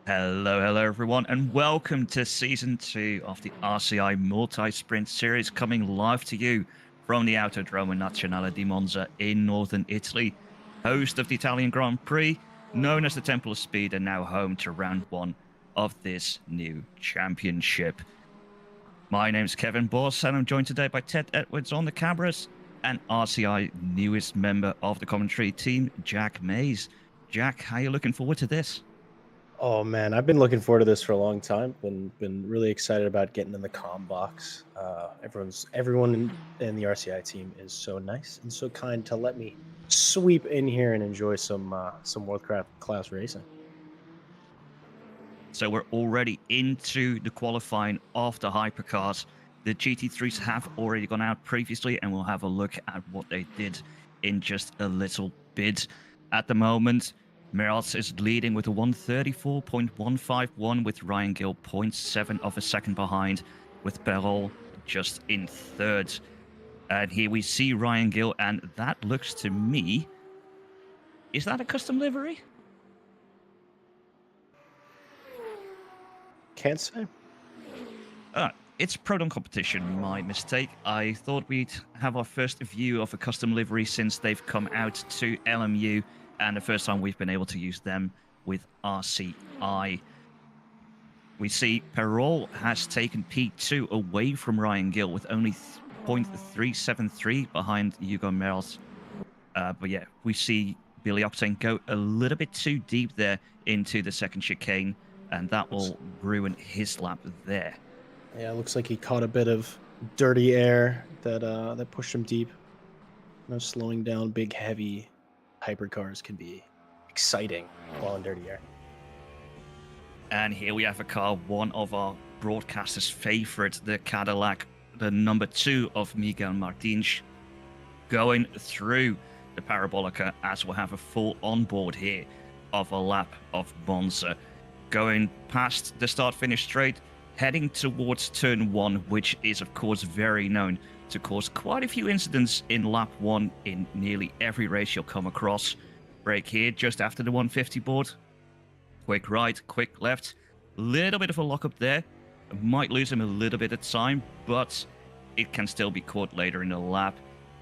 Hello everyone, and welcome to Season 2 of the RCI Multi-Sprint Series, coming live to you from the Autodromo Nazionale di Monza in northern Italy, host of the Italian Grand Prix, known as the Temple of Speed, and now home to round one of this new championship. My name's Kevin Boss, and I'm joined today by Ted Edwards on the cameras, and RCI newest member of the commentary team, Jack Mays. Jack, how are you looking forward to this? Oh man, I've been looking forward to this for a long time. Been really excited about getting in the comm box. Everyone in the RCI team is so nice and so kind to let me sweep in here and enjoy some world class racing. So we're already into the qualifying of the hypercars. The GT3s have already gone out previously, and we'll have a look at what they did in just a little bit. At the moment, Merrill is leading with a 134.151, with Ryan Gill 0.7 of a second behind, with Perol just in third. And here we see Ryan Gill, and that looks to me... Is that a custom livery? Can't say. It's Proton competition, my mistake. I thought we'd have our first view of a custom livery since they've come out to LMU, and the first time we've been able to use them with RCI. We see Perol has taken P2 away from Ryan Gill with only 0.373 behind Hugo Merls. But yeah, we see Billy Octane go a little bit too deep there into the second chicane, and that will ruin his lap there. Yeah, it looks like he caught a bit of dirty air that pushed him deep. Slowing down big, heavy hypercars can be exciting while in dirty air. And here we have a car, one of our broadcasters' favorite, the Cadillac, the number 2 of Miguel Martins, going through the Parabolica, as we'll have a full onboard here of a lap of Monza. Going past the start-finish straight, heading towards turn 1, which is of course very known to cause quite a few incidents in lap 1 in nearly every race you'll come across. Brake here just after the 150 board. Quick right, quick left. Little bit of a lockup there. Might lose him a little bit of time, but it can still be caught later in the lap.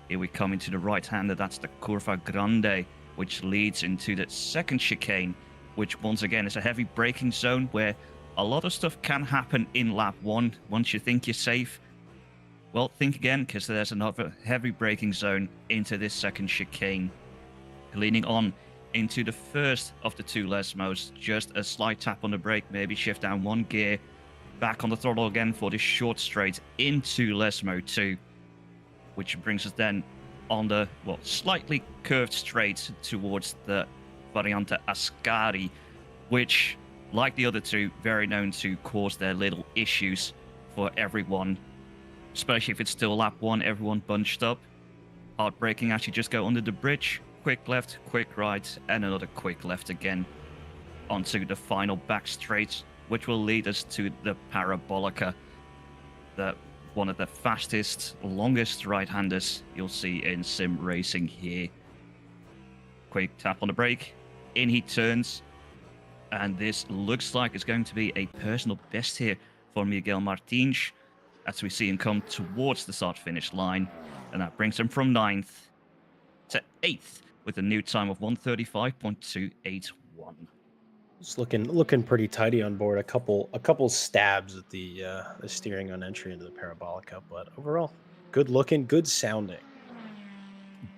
Here we come into the right-hander. That's the Curva Grande, which leads into the second chicane, which once again is a heavy braking zone where a lot of stuff can happen in lap 1. Once you think you're safe, well, think again, because there's another heavy braking zone into this second chicane. Leaning on into the first of the 2 Lesmos, just a slight tap on the brake, maybe shift down 1 gear, back on the throttle again for this short straight into Lesmo 2, which brings us then on the, slightly curved straight towards the Variante Ascari, which, like the other 2, very known to cause their little issues for everyone, especially if it's still lap 1, everyone bunched up. Hard braking as you just go under the bridge, quick left, quick right, and another quick left again onto the final back straight, which will lead us to the Parabolica, one of the fastest, longest right-handers you'll see in sim racing here. Quick tap on the brake, in he turns, and this looks like it's going to be a personal best here for Miguel Martins, as we see him come towards the start-finish line, and that brings him from 9th to 8th with a new time of 135.281. It's looking pretty tidy on board. A couple stabs at the steering on entry into the Parabolica, but overall, good looking, good sounding.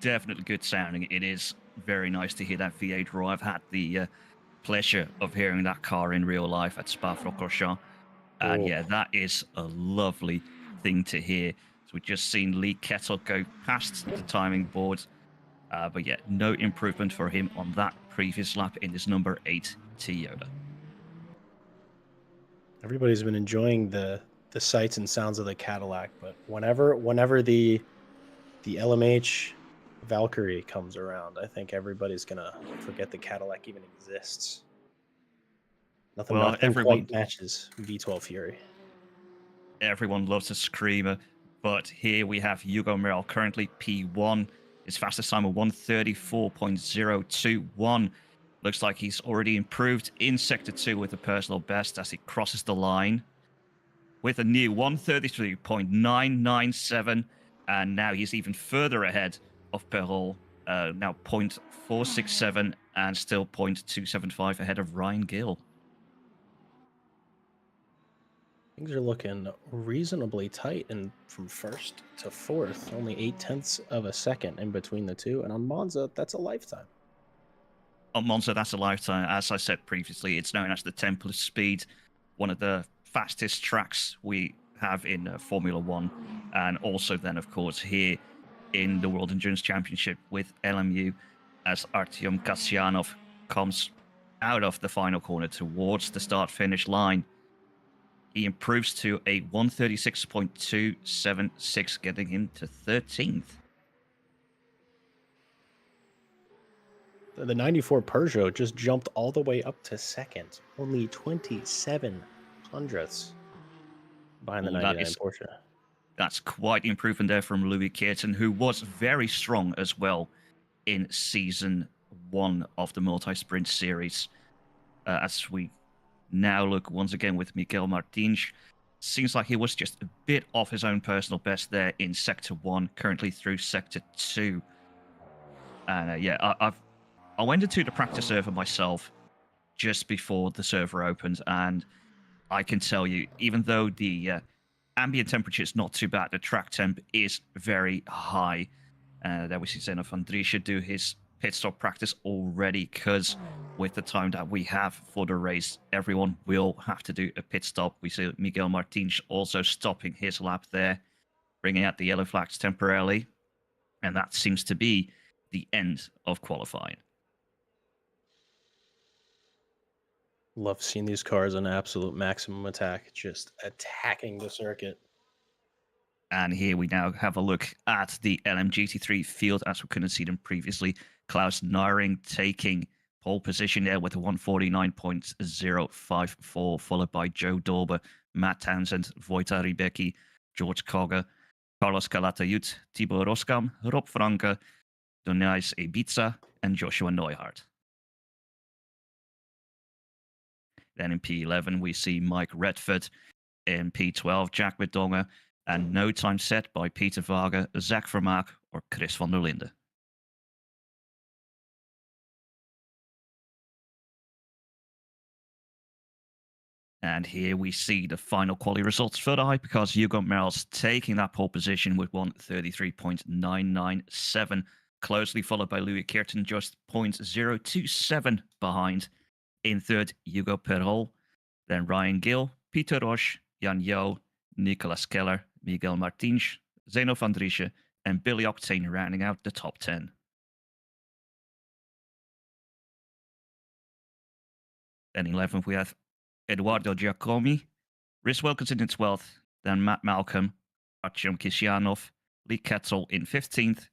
Definitely good sounding. It is very nice to hear that V8 roar. I've had the pleasure of hearing that car in real life at Spa-Francorchamps, and yeah, that is a lovely thing to hear. So we've just seen Lee Kettle go past the timing board, but yeah, no improvement for him on that previous lap in this number 8 Toyota. Everybody's been enjoying the sights and sounds of the Cadillac, but whenever the LMH Valkyrie comes around, I think everybody's gonna forget the Cadillac even exists. Nothing quite matches V12 Fury. Everyone loves a screamer, but here we have Hugo Merrill, currently P1. His fastest time of 134.021. Looks like he's already improved in Sector 2 with a personal best as he crosses the line with a new 133.997. And now he's even further ahead of Perol, now 0.467 and still 0.275 ahead of Ryan Gill. Things are looking reasonably tight, and from first to fourth, only 8 tenths of a second in between the two. And on Monza, that's a lifetime. On Monza, that's a lifetime. As I said previously, it's known as the Temple of Speed, one of the fastest tracks we have in Formula One. And also, then, of course, here in the World Endurance Championship with LMU as Artyom Kasyanov comes out of the final corner towards the start finish line. He improves to a 136.276, getting him to 13th. The 94 Peugeot just jumped all the way up to second, only 27 hundredths behind the Well, that 99 is Porsche. that's quite the improvement there from Louis Kearton, who was very strong as well in season 1 of the multi-sprint series. As we now look once again with Miguel Martins, seems like he was just a bit off his own personal best there in Sector 1, currently through Sector 2. And I went into the practice server myself just before the server opened, and I can tell you, even though the ambient temperature is not too bad, the track temp is very high. There we see Zeno van Driesche do his pit stop practice already, because with the time that we have for the race, everyone will have to do a pit stop. We see Miguel Martins also stopping his lap there, bringing out the yellow flags temporarily, and that seems to be the end of qualifying. Love seeing these cars on absolute maximum attack, just attacking the circuit. And here we now have a look at the LMGT3 field as we couldn't see them previously. Klaus Naring taking pole position there with a 149.054, followed by Joe Dorber, Matt Townsend, Wojta Rybecki, George Koga, Carlos Calatayud, Tibor Roskam, Rob Franke, Donais Ibiza, and Joshua Neuhardt. Then in P11, we see Mike Redford. In P12, Jack Bedonga, and no time set by Peter Varga, Zach Vermaak, or Chris van der Linde. And here we see the final quality results for the hypercars. Hugo Merrill taking that pole position with 133.997, closely followed by Louis Kearton, just 0.027 behind. In third, Hugo Perol, then Ryan Gill, Peter Roche, Jan Jo, Nicolas Keller, Miguel Martins, Zeno van Driesche, and Billy Octane rounding out the top 10. Then 11th, we have Eduardo Giacomi, Rhys Wilkinson in 12th, then Matt Malcolm, Artyom Kisyanov, Lee Ketzel in 15th,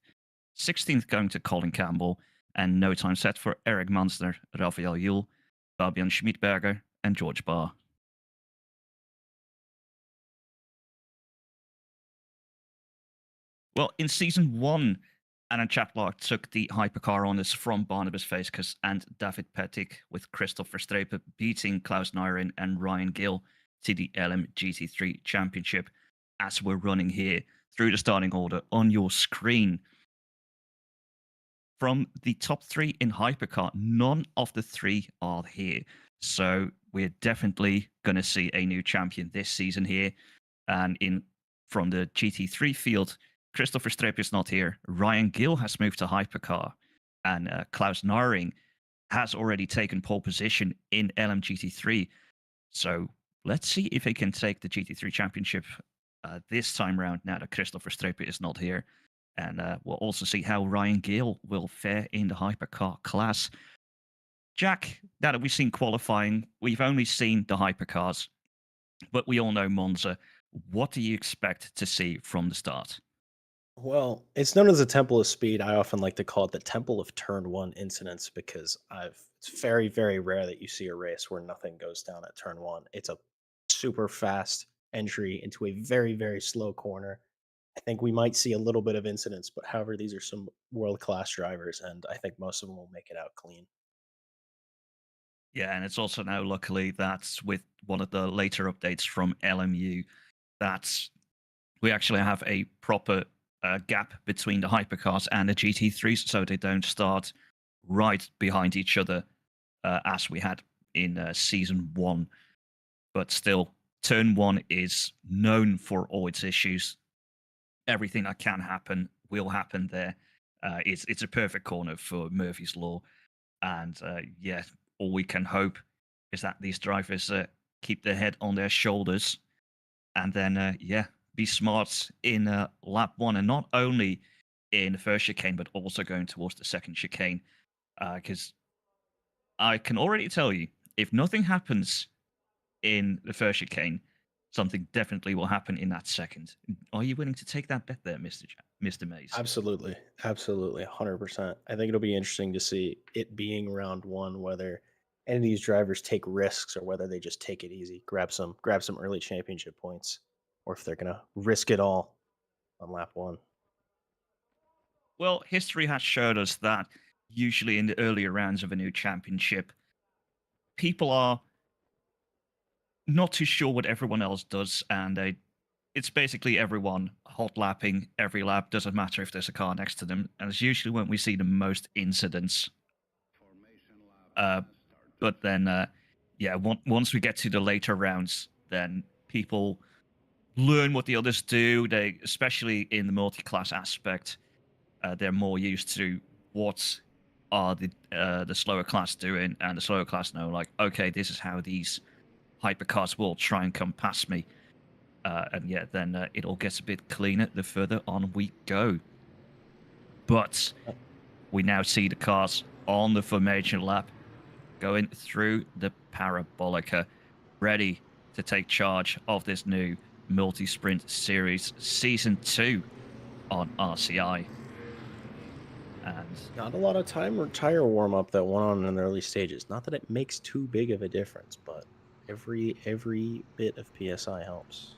16th going to Colin Campbell, and no time set for Eric Munster, Raphael Yule, Fabian Schmidberger, and George Barr. Well, in season 1, Anna Chaplar took the hypercar on this from Barnabas Vaiskas and David Pettig, with Christopher Strepe beating Klaus Naring and Ryan Gill to the LMGT3 Championship, as we're running here through the starting order on your screen. From the top 3 in hypercar, none of the 3 are here. So we're definitely going to see a new champion this season here. And from the GT3 field, Christopher Strepe is not here. Ryan Gill has moved to hypercar, and Klaus Naring has already taken pole position in LMGT3. So let's see if he can take the GT3 championship this time round, now that Christopher Strepe is not here. And we'll also see how Ryan Gill will fare in the hypercar class. Jack, now that we've seen qualifying, we've only seen the hypercars, but we all know Monza. What do you expect to see from the start? Well, it's known as the Temple of Speed. I often like to call it the Temple of Turn One incidents because it's very, very rare that you see a race where nothing goes down at turn one. It's a super fast entry into a very, very slow corner. I think we might see a little bit of incidents, but however, these are some world class drivers, and I think most of them will make it out clean. Yeah, and it's also now luckily that with one of the later updates from LMU, that we actually have a proper gap between the hypercars and the GT3s, so they don't start right behind each other as we had in season one. But still, turn one is known for all its issues. Everything that can happen will happen there. It's a perfect corner for Murphy's Law, and yeah, all we can hope is that these drivers keep their head on their shoulders and then yeah, be smart in lap one, and not only in the first chicane, but also going towards the second chicane. Because I can already tell you, if nothing happens in the first chicane, something definitely will happen in that second. Are you willing to take that bet there, Mr. Mays? Absolutely, absolutely, 100%. I think it'll be interesting to see it being round one whether any of these drivers take risks or whether they just take it easy, grab some early championship points, or if they're gonna risk it all on lap one. Well, history has showed us that usually in the earlier rounds of a new championship, people are not too sure what everyone else does, and it's basically everyone hot lapping every lap. Doesn't matter if there's a car next to them, and it's usually when we see the most incidents. Uh, but then, yeah, once we get to the later rounds, then people learn what the others do. They, especially in the multi-class aspect, they're more used to what are the slower class doing, and the slower class know, like, okay, this is how these hypercars will try and come past me. And yeah, then it all gets a bit cleaner the further on we go. But Uh, we now see the cars on the formation lap going through the parabolica, ready to take charge of this new multi sprint series season 2 on RCI. And Not a lot of time or tire warm up that went on in the early stages. Not that it makes too big of a difference, but every bit of PSI helps.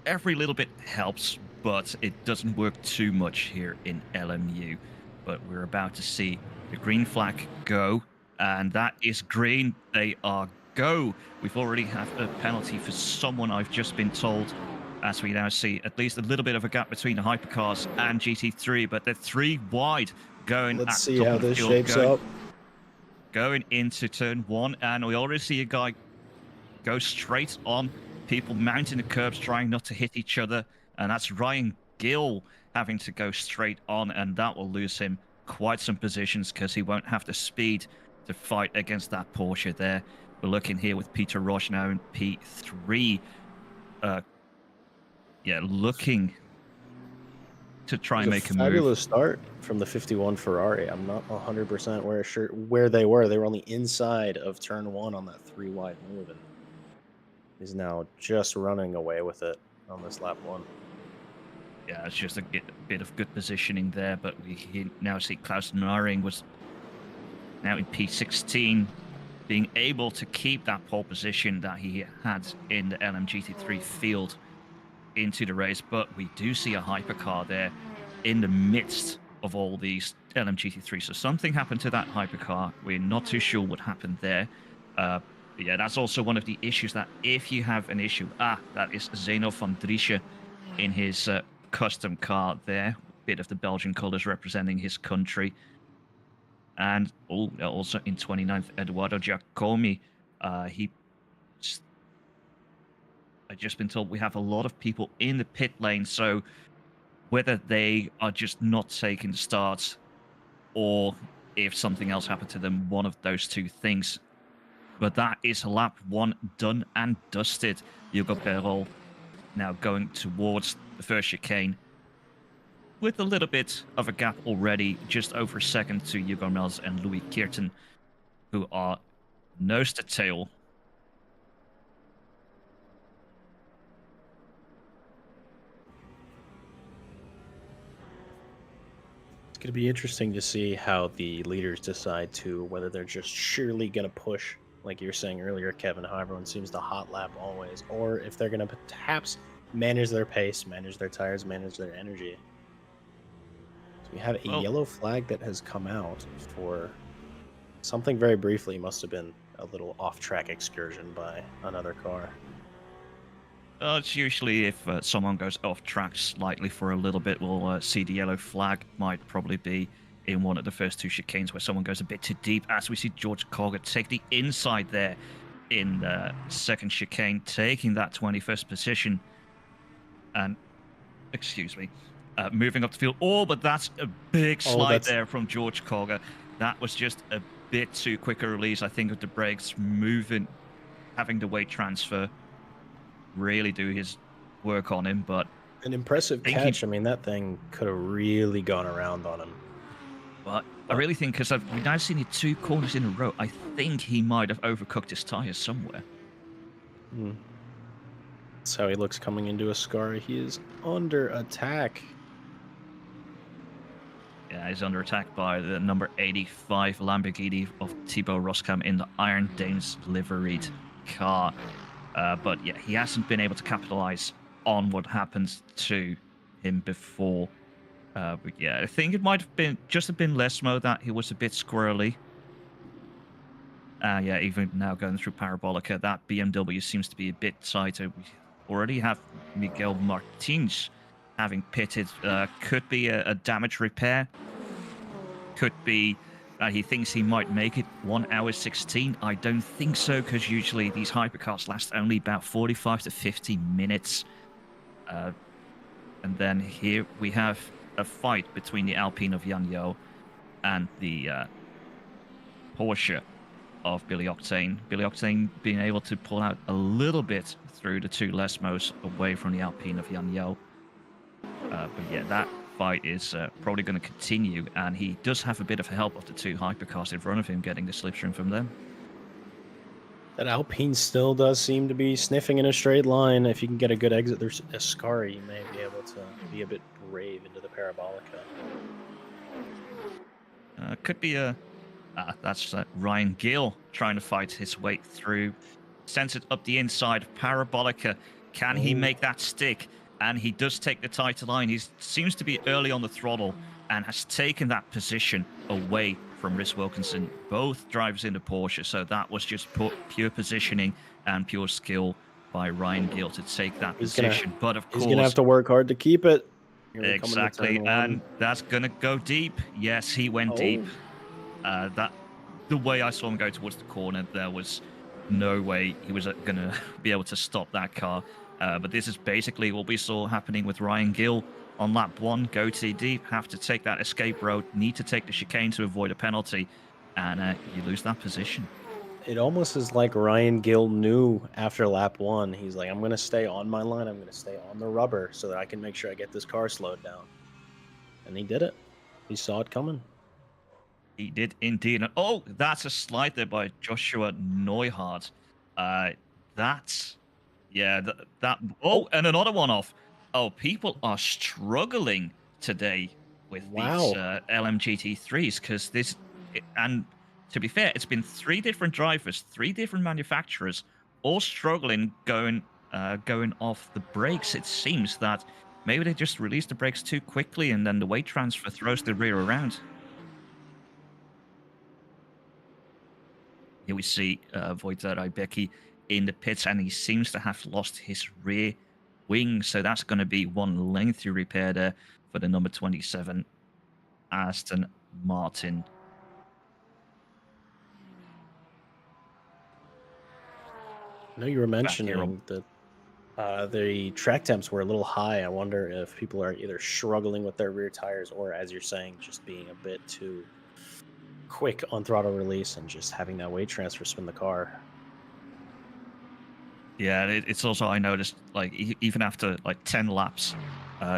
every little bit helps, but it doesn't work too much here in LMU. But we're about to see the green flag go, and that is green. They are go. We've already have a penalty for someone, I've just been told, as we now see at least a little bit of a gap between the hypercars and GT3, but they're three wide going Let's at the see top how of the this field, shapes up. going into turn one, and we already see a guy go straight on people mounting the curbs, trying not to hit each other. And that's Ryan Gill having to go straight on, and that will lose him quite some positions because he won't have the speed to fight against that Porsche there. We're looking here with Peter Roche now in P3. Yeah, looking to It try was and a make a move. fabulous start from the 51 Ferrari. I'm not 100% where they were. They were on the inside of turn one on that three wide move, and is now just running away with it on this lap one. Yeah, it's just a bit of good positioning there, but we now see Klaus Naring was now in P16, being able to keep that pole position that he had in the LMGT3 field into the race. But we do see a hypercar there in the midst of all these LMGT3. So something happened to that hypercar. We're not too sure what happened there. But yeah, that's also one of the issues, that if you have an issue, that is Zeno van Driesche in his custom car there. Bit of the Belgian colors representing his country. And also in 29th, Eduardo Giacomi. He, I've just been told we have a lot of people in the pit lane. So whether they are just not taking the starts or if something else happened to them, one of those two things. But that is lap one done and dusted. Hugo Perol now going towards the first chicane with a little bit of a gap already, just over a second to Hugo Mels and Louis Kirten, who are nose to tail. It's going to be interesting to see how the leaders decide to whether they're just surely going to push, like you were saying earlier, Kevin, how everyone seems to hot lap always, or if they're going to perhaps manage their pace, manage their tires, manage their energy. So we have a Well, yellow flag that has come out for Something very briefly must have been a little off-track excursion by another car. It's usually if someone goes off track slightly for a little bit, we'll see the yellow flag. Might probably be in one of the first two chicanes where someone goes a bit too deep. As we see George Cogger take the inside there in the second chicane, taking that 21st position. And, excuse me, moving up the field. Oh, but that's a big Oh, slide that's there from George Cogger. That was just a bit too quick a release, I think, with the brakes moving, having the weight transfer really do his work on him, but an I impressive think he. catch. I mean, that thing could have really gone around on him. But I But really think because we've now seen it 2 corners in a row, I think he might have overcooked his tires somewhere. mm, that's how he looks coming into Ascari. He is under attack. Yeah, he's under attack by the number 85 Lamborghini of Thibaut Roskam in the Iron Danes liveried car. But yeah, he hasn't been able to capitalize on what happened to him before. But yeah, I think it might have been Lesmo that he was a bit squirrely. Yeah, even now going through Parabolica, that BMW seems to be a bit tighter. We already have Miguel Martins having pitted. Could be a damage repair. Could be he thinks he might make it 1 hour 16. I don't think so, because usually these hypercars last only about 45 to 50 minutes. And then here we have a fight between the Alpine of Yan Yo and the Porsche of Billy Octane. Billy Octane being able to pull out a little bit through the two Lesmos away from the Alpine of Yan Yo. But yeah, that fight is probably going to continue, and he does have a bit of help of the two hypercars in front of him getting the slipstream from them. That Alpine still does seem to be sniffing in a straight line. If you can get a good exit, there's Ascari. You may be able to be a bit brave into the Parabolica. Could be a. That's Ryan Gill trying to fight his way through. Sends it up the inside. Parabolica. Can he make that stick? And he does take the tighter line. He seems to be early on the throttle and has taken that position away from Rhys Wilkinson. Both drivers in the Porsche, so that was just pure positioning and pure skill by Ryan Gill to take that position. But of course, he's gonna have to work hard to keep it. Exactly, and that's gonna go deep. Yes, he went deep. That the way I saw him go towards the corner, there was no way he was gonna be able to stop that car. But this is basically what we saw happening with Ryan Gill on lap 1. Go too deep, have to take that escape road, need to take the chicane to avoid a penalty, and you lose that position. It almost is like Ryan Gill knew after lap 1. He's like, I'm going to stay on my line. I'm going to stay on the rubber so that I can make sure I get this car slowed down. And he did it. He saw it coming. He did indeed. And, oh, that's a slide there by Joshua Neuhardt. That's... Yeah, oh, and another one off. Oh, people are struggling today with these LMGT3s because this, and to be fair, it's been 3 different drivers, 3 different manufacturers, all struggling going off the brakes. It seems that maybe they just released the brakes too quickly, and then the weight transfer throws the rear around. Here we see Wojtek Rybecki in the pits, and he seems to have lost his rear wing, so that's going to be one lengthy repair there for the number 27 Aston Martin. I know you were mentioning that the track temps were a little high. I wonder if people are either struggling with their rear tires or, as you're saying, just being a bit too quick on throttle release and just having that weight transfer spin the car. Yeah, it's also, I noticed, like, even after like 10 laps,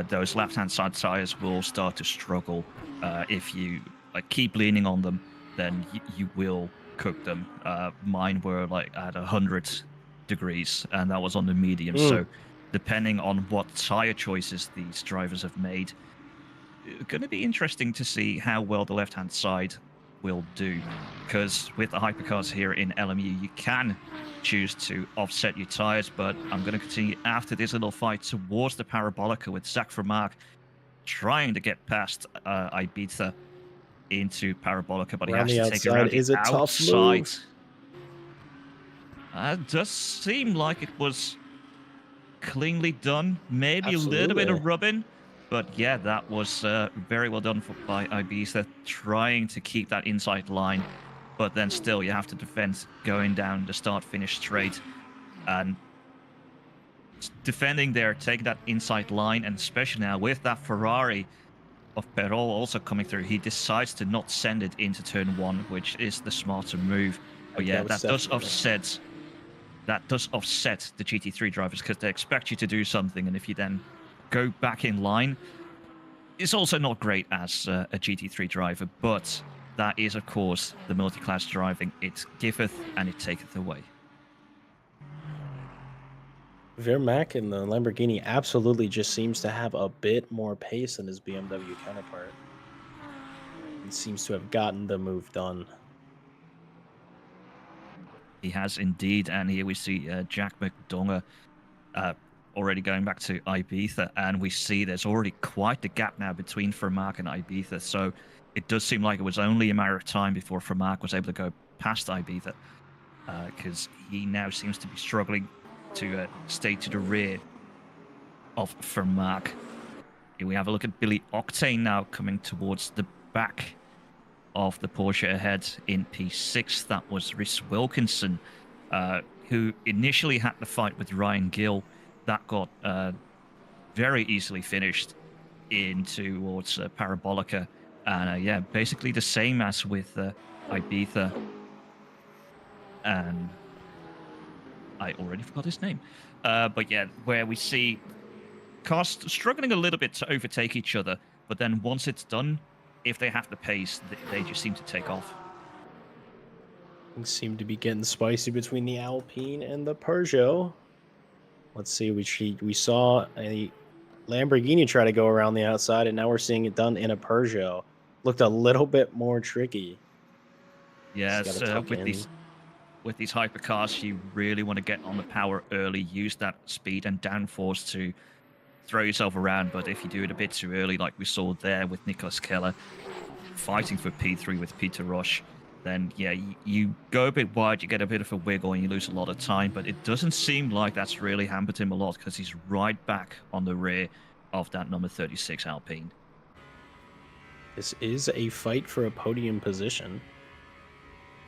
those left-hand side tires will start to struggle. If you like keep leaning on them, then you will cook them. Mine were like at 100 degrees, and that was on the medium. So depending on what tire choices these drivers have made, it's going to be interesting to see how well the left-hand side will do, because with the hypercars here in LMU, you can choose to offset your tires. But I'm going to continue after this little fight towards the Parabolica with Zach Vermaak trying to get past Ibiza. into Parabolica, but he Around has the to take it outside around the is a tough outside. move. It does seem like it was cleanly done. Maybe a little bit Absolutely. of rubbing, but yeah, that was very well done by Ibiza, trying to keep that inside line. But then still, you have to defend going down the start-finish straight, and defending there, taking that inside line, and especially now with that Ferrari of Perol also coming through, he decides to not send it into turn one, which is the smarter move. But Like, yeah, that was that does definitely. offset the GT3 drivers, because they expect you to do something, and if you then go back in line, it's also not great as a GT3 driver. But that is, of course, the multi-class driving. It giveth and it taketh away. Vermac in the Lamborghini absolutely just seems to have a bit more pace than his BMW counterpart. He seems to have gotten the move done. He has indeed, and here we see Jack McDonough already going back to Ibiza, and we see there's already quite the gap now between Vermaak and Ibiza. So it does seem like it was only a matter of time before Vermaak was able to go past Ibiza, because he now seems to be struggling to stay to the rear of Vermaak. Here we have a look at Billy Octane now coming towards the back of the Porsche ahead in P6. That was Rhys Wilkinson, who initially had the fight with Ryan Gill. That got very easily finished in towards Parabolica. And yeah, basically the same as with Ibiza. And I already forgot his name. But yeah, where we see cars struggling a little bit to overtake each other. But then once it's done, if they have the pace, they just seem to take off. Things seem to be getting spicy between the Alpine and the Peugeot. Let's see, we saw a Lamborghini try to go around the outside, and now we're seeing it done in a Peugeot. Looked a little bit more tricky. Yes, Got to tuck with in. these hypercars, you really want to get on the power early, use that speed and downforce to throw yourself around. But if you do it a bit too early, like we saw there with Nicolas Keller fighting for P3 with Peter Rush, then yeah, you go a bit wide, you get a bit of a wiggle, and you lose a lot of time. But it doesn't seem like that's really hampered him a lot, because he's right back on the rear of that number 36 Alpine. This is a fight for a podium position.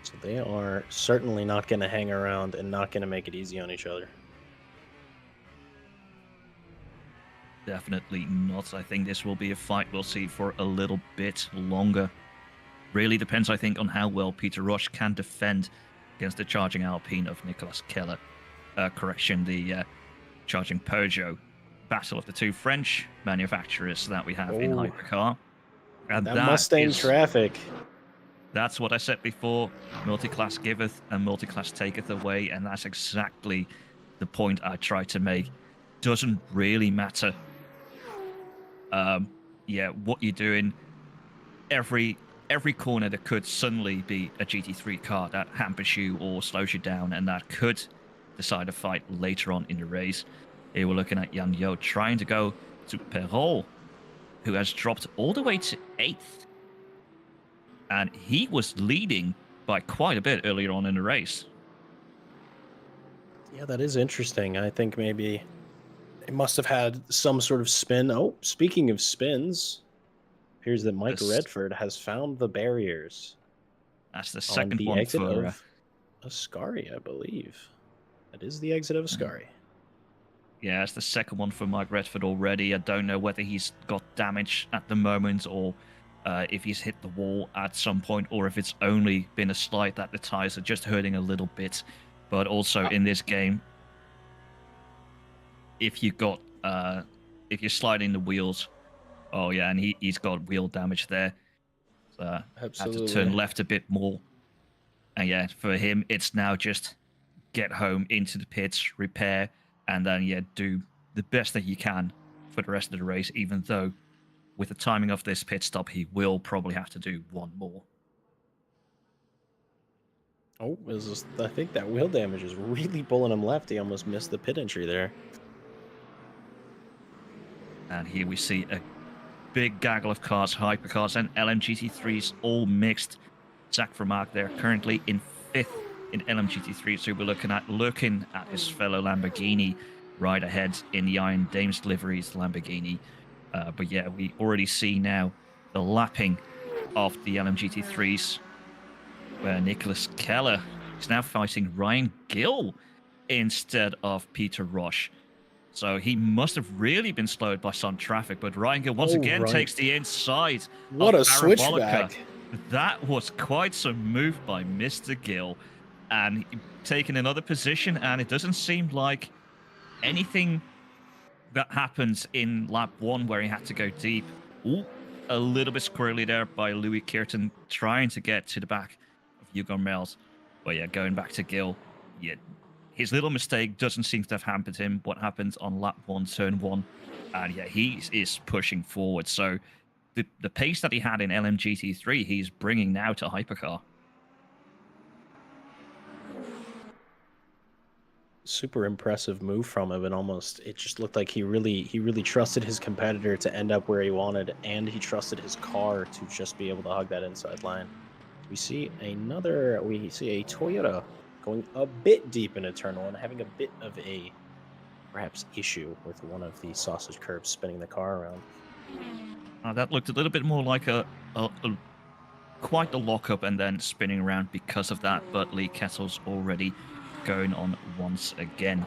So they are certainly not going to hang around and not going to make it easy on each other. Definitely not. I think this will be a fight we'll see for a little bit longer. Really depends, I think, on how well Peter Rush can defend against the charging Alpine of Nicolas Keller. The charging Peugeot. Battle of the two French manufacturers that we have in hypercar. And that Mustang traffic. That's what I said before. Multiclass giveth and multiclass taketh away, and that's exactly the point I try to make. Doesn't really matter. What you're doing. Every corner there could suddenly be a GT3 car that hampers you or slows you down, and that could decide a fight later on in the race. Here we're looking at Yang Yo trying to go to Perol, who has dropped all the way to 8th. And he was leading by quite a bit earlier on in the race. Yeah, that is interesting. I think maybe it must have had some sort of spin. Oh, speaking of spins, appears that Mike Redford has found the barriers. That's the second one exit for of Ascari, I believe. That is the exit of Ascari. Yeah, it's the second one for Mike Redford already. I don't know whether he's got damage at the moment, or if he's hit the wall at some point, or if it's only been a slight that the tires are just hurting a little bit. But also in this game, if you're sliding the wheels, oh yeah, and he's got wheel damage there. So Absolutely. have to turn left a bit more. And yeah, for him, it's now just get home into the pits, repair, and then do the best that you can for the rest of the race, even though with the timing of this pit stop, he will probably have to do one more. Oh, I think that wheel damage is really pulling him left. He almost missed the pit entry there. And here we see a big gaggle of cars, hypercars, and LMGT3s all mixed. Zach Vermaak there currently in 5th in LMGT3, so we're looking at his fellow Lamborghini right ahead in the Iron Dames liveries Lamborghini. But yeah, we already see now the lapping of the LMGT3s, where Nicholas Keller is now fighting Ryan Gill instead of Peter Roche. So he must have really been slowed by some traffic, but Ryan Gill once again takes the inside. What a Parabolica. switchback. That was quite some move by Mr. Gill, and taking another position, and it doesn't seem like anything that happens in lap 1 where he had to go deep. Ooh, a little bit squirrely there by Louis Kirton trying to get to the back of Hugo Mels. But yeah, going back to Gill, yeah, his little mistake doesn't seem to have hampered him. What happened on lap 1, turn 1, and yeah, he is pushing forward. So the pace that he had in LMGT3, he's bringing now to Hypercar. Super impressive move from him, and almost it just looked like he really trusted his competitor to end up where he wanted, and he trusted his car to just be able to hug that inside line. We see a Toyota going a bit deep into turn 1, having a bit of a perhaps issue with one of the sausage curbs spinning the car around. That looked a little bit more like quite a lockup and then spinning around because of that, but Lee Kettle's already going on once again.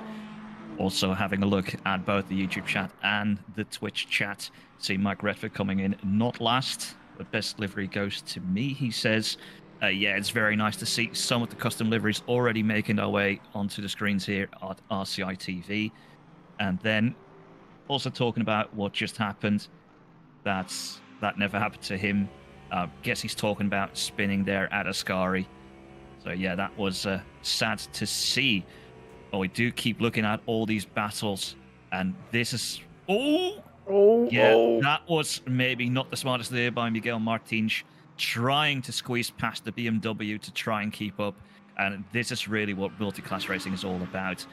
Also having a look at both the YouTube chat and the Twitch chat. See Mike Redford coming in not last, but best livery goes to me, he says. Yeah, it's very nice to see some of the custom liveries already making their way onto the screens here at RCI TV. And then also talking about what just happened. That never happened to him. Guess he's talking about spinning there at Ascari. So yeah, that was sad to see. But we do keep looking at all these battles, and this is that was maybe not the smartest idea by Miguel Martins, trying to squeeze past the BMW to try and keep up. And this is really what multi-class racing is all about.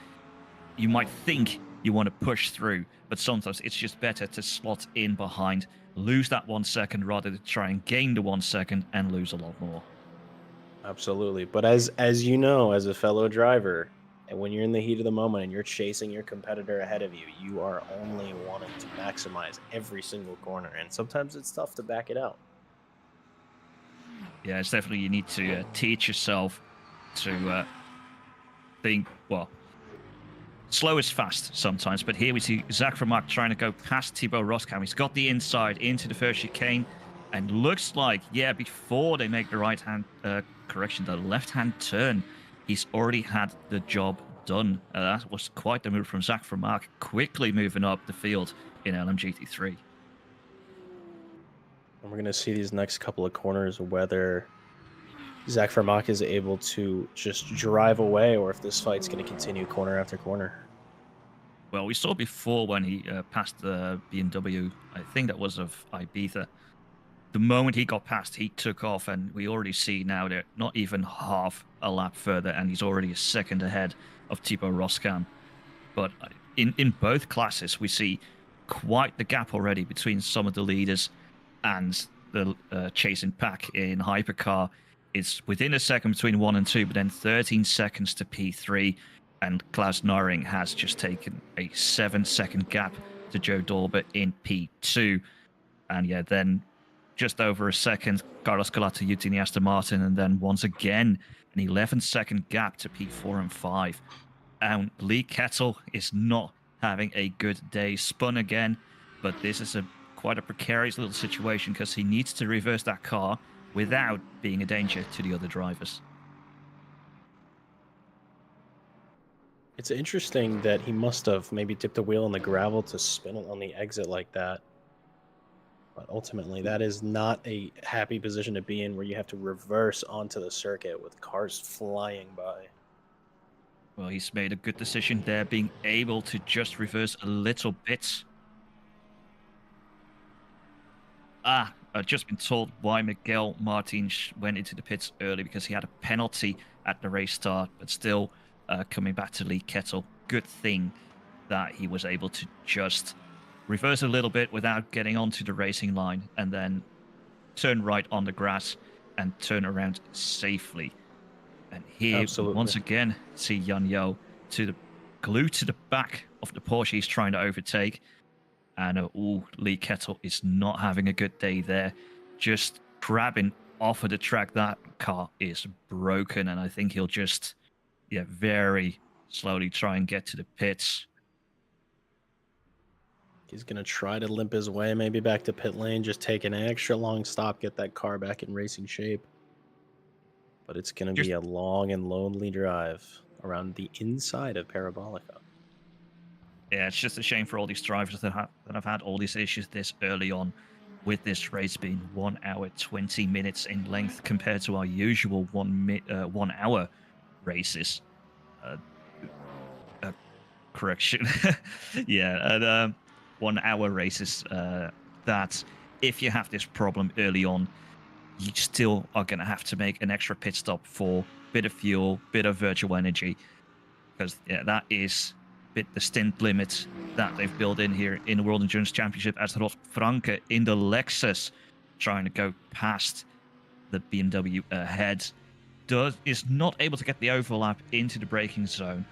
You might think you want to push through, but sometimes it's just better to slot in behind, lose that 1 second rather than try and gain the 1 second and lose a lot more. Absolutely. But as you know, as a fellow driver, and when you're in the heat of the moment and you're chasing your competitor ahead of you, you are only wanting to maximize every single corner, and sometimes it's tough to back it out. Yeah, it's definitely, you need to teach yourself to think, well, slow is fast sometimes, but here we see Zach Vermaak trying to go past Thibaut Roskam. He's got the inside into the first chicane, and looks like, yeah, before they make the the left-hand turn, he's already had the job done. That was quite the move from Zach Vermaak, quickly moving up the field in LMGT3. And we're going to see these next couple of corners whether Zach Vermaak is able to just drive away, or if this fight's going to continue corner after corner. Well, we saw before when he passed the BMW, I think that was of Ibiza. The moment he got past, he took off, and we already see now they're not even half a lap further, and he's already a second ahead of Thibaut Roskam. But in both classes, we see quite the gap already between some of the leaders and the chasing pack. In Hypercar, it's within a second between 1 and 2, but then 13 seconds to P3, and Klaus Noring has just taken a 7-second gap to Joe Dorber in P2. And yeah, then just over a second, Carlos Galata, Eugenie Aston Martin, and then once again, an 11-second gap to P4 and 5. And Lee Kettle is not having a good day. Spun again, but this is quite a precarious little situation because he needs to reverse that car without being a danger to the other drivers. It's interesting that he must have maybe dipped the wheel in the gravel to spin it on the exit like that. But ultimately, that is not a happy position to be in, where you have to reverse onto the circuit with cars flying by. Well, he's made a good decision there, being able to just reverse a little bit. I've just been told why Miguel Martins went into the pits early, because he had a penalty at the race start, but still coming back to Lee Kettle. Good thing that he was able to just reverse a little bit without getting onto the racing line, and then turn right on the grass and turn around safely. And here we Absolutely. once again see Yan Yo glued to the back of the Porsche he's trying to overtake. And Lee Kettle is not having a good day there. Just grabbing off of the track. That car is broken, and I think he'll just, very slowly try and get to the pits. He's going to try to limp his way maybe back to pit lane, just take an extra long stop, get that car back in racing shape. But it's going to be a long and lonely drive around the inside of Parabolica. Yeah, it's just a shame for all these drivers that have had all these issues this early on, with this race being 1 hour 20 minutes in length compared to our usual 1 hour races. Correction. Yeah, and 1 hour races. That if you have this problem early on, you still are going to have to make an extra pit stop for a bit of fuel, bit of virtual energy, because that is the stint limit that they've built in here in the World Endurance Championship, as Rob Franke in the Lexus trying to go past the BMW ahead is not able to get the overlap into the braking zone,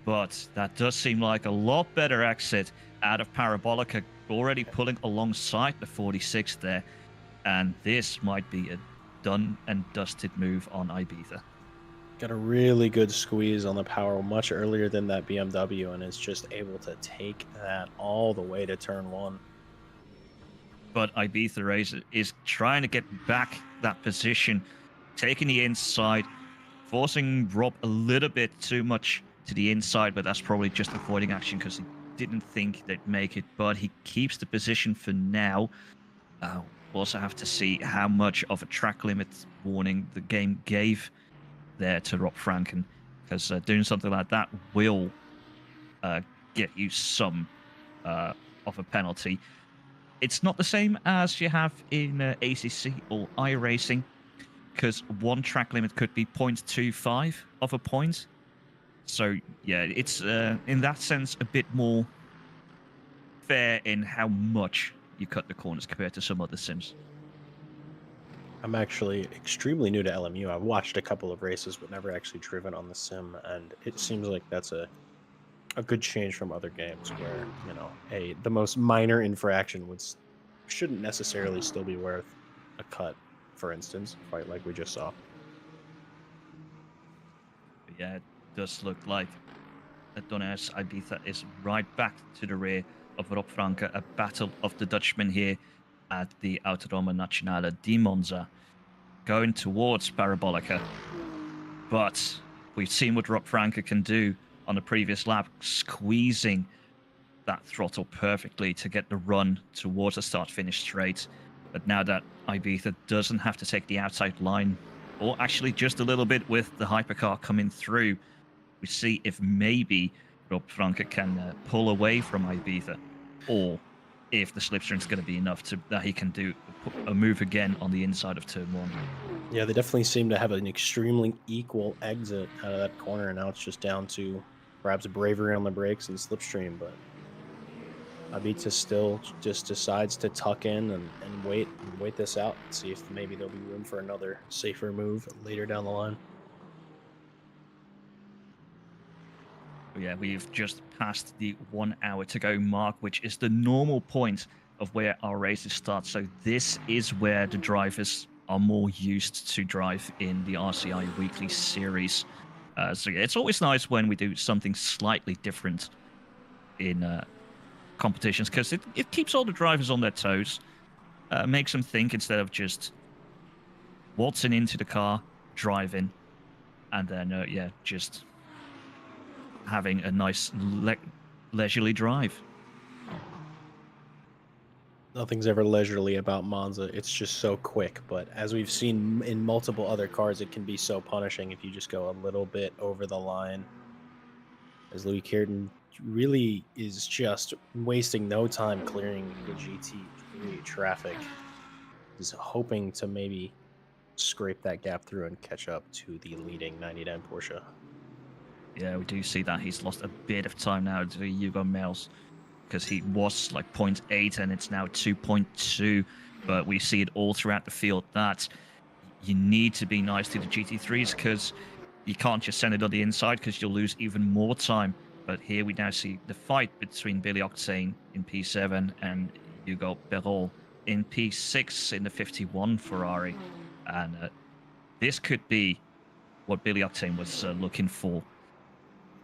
but that does seem like a lot better exit out of Parabolica, already pulling alongside the 46 there, and this might be a done and dusted move on Ibiza. Got a really good squeeze on the power much earlier than that BMW, and is just able to take that all the way to turn 1. But Ibiza Racer is trying to get back that position, taking the inside, forcing Rob a little bit too much to the inside, but that's probably just avoiding action because he didn't think they'd make it, but he keeps the position for now. We'll also have to see how much of a track limit warning the game gave there to Rob Franken, because doing something like that will get you some of a penalty. It's not the same as you have in ACC or iRacing, because one track limit could be 0.25 of a point. So yeah, it's in that sense a bit more fair in how much you cut the corners compared to some other sims. I'm actually extremely new to LMU. I've watched a couple of races, but never actually driven on the sim, and it seems like that's a good change from other games where, you know, the most minor infraction shouldn't necessarily still be worth a cut, for instance, quite like we just saw. But yeah, it does look like Adonis Ibiza is right back to the rear of Rob Franke, a battle of the Dutchmen here at the Autodromo Nazionale di Monza, going towards Parabolica. But we've seen what Rob Franke can do on the previous lap, squeezing that throttle perfectly to get the run towards the start-finish straight. But now that Ibiza doesn't have to take the outside line, or actually just a little bit with the hypercar coming through, we see if maybe Rob Franke can pull away from Ibiza, or if the slipstream is going to be enough that he can do a move again on the inside of turn 1. Yeah, they definitely seem to have an extremely equal exit out of that corner, and now it's just down to perhaps bravery on the brakes and slipstream, but Ibiza still just decides to tuck in and wait this out and see if maybe there'll be room for another safer move later down the line. Yeah, we've just passed the 1 hour to go mark, which is the normal point of where our races start. So this is where the drivers are more used to drive in the RCI weekly series. So yeah, it's always nice when we do something slightly different in competitions, because it keeps all the drivers on their toes, makes them think instead of just waltzing into the car, driving, and then just having a nice leisurely drive. Nothing's ever leisurely about Monza. It's just so quick, but as we've seen in multiple other cars, it can be so punishing if you just go a little bit over the line. As Louis Kierton really is just wasting no time clearing the GT3 traffic. He's hoping to maybe scrape that gap through and catch up to the leading 99 Porsche. Yeah, we do see that he's lost a bit of time now to Hugo Mels. because he was like 0.8 and it's now 2.2. But we see it all throughout the field that you need to be nice to the GT3s because you can't just send it on the inside because you'll lose even more time. But here we now see the fight between Billy Octane in P7 and Hugo Perol in P6 in the 51 Ferrari. And this could be what Billy Octane was looking for.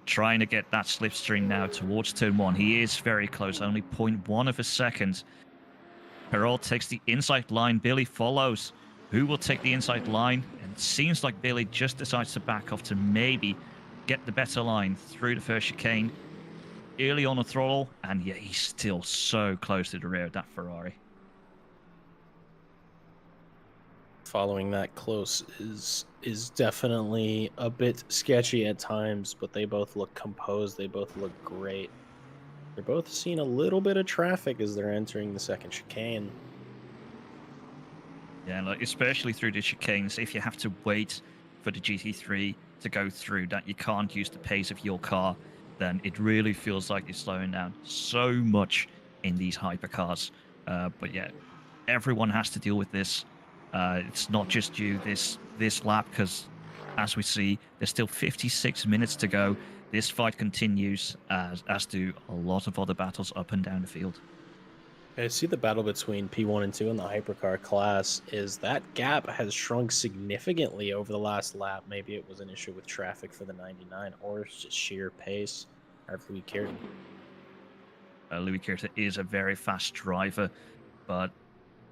Trying to get that slipstream now towards turn 1. He is very close, only 0.1 of a second. Perol takes the inside line. Billy follows. Who will take the inside line? And it seems like Billy just decides to back off to maybe get the better line through the first chicane. Early on the throttle, and yeah, he's still so close to the rear of that Ferrari. Following that close is definitely a bit sketchy at times, but they both look composed. They both look great. They're both seeing a little bit of traffic as they're entering the second chicane. Yeah, like especially through the chicanes, if you have to wait for the GT3 to go through, that you can't use the pace of your car, then it really feels like you're slowing down so much in these hypercars. But yeah, everyone has to deal with this. It's not just you this lap, because as we see, there's still 56 minutes to go. This fight continues, as do a lot of other battles up and down the field. I see the battle between P1 and 2 in the hypercar class is that gap has shrunk significantly over the last lap. Maybe it was an issue with traffic for the 99 or it's just sheer pace of Louis Kierton. Louis Kierton is a very fast driver, but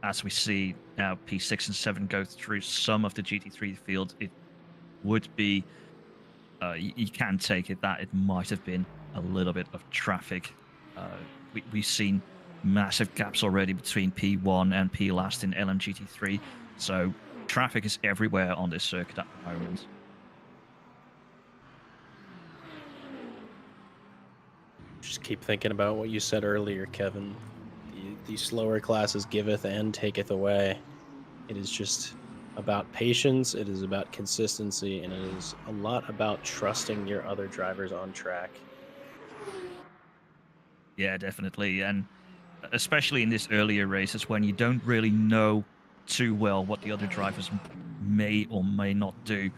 as we see now, P6 and 7 go through some of the GT3 field, it would be, you can take it that it might have been a little bit of traffic. We've seen massive gaps already between P1 and P last in LMGT3, so traffic is everywhere on this circuit at the moment. Just keep thinking about what you said earlier, Kevin. The slower classes giveth and taketh away. It is just about patience, it is about consistency, and it is a lot about trusting your other drivers on track. Yeah, definitely. And especially in this earlier races when you don't really know too well what the other drivers may or may not do,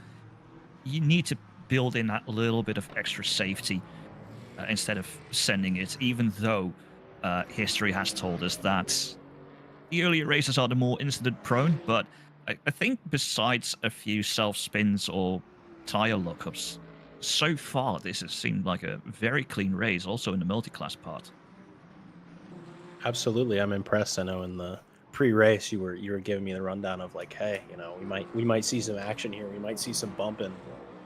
you need to build in that little bit of extra safety instead of sending it, even though history has told us that the earlier races are the more incident prone. But I think besides a few self spins or tire lockups, so far this has seemed like a very clean race, also in the multi-class part. Absolutely, I'm impressed. I know in the pre-race you were giving me the rundown of like, hey, we might see some action here, we might see some bumping,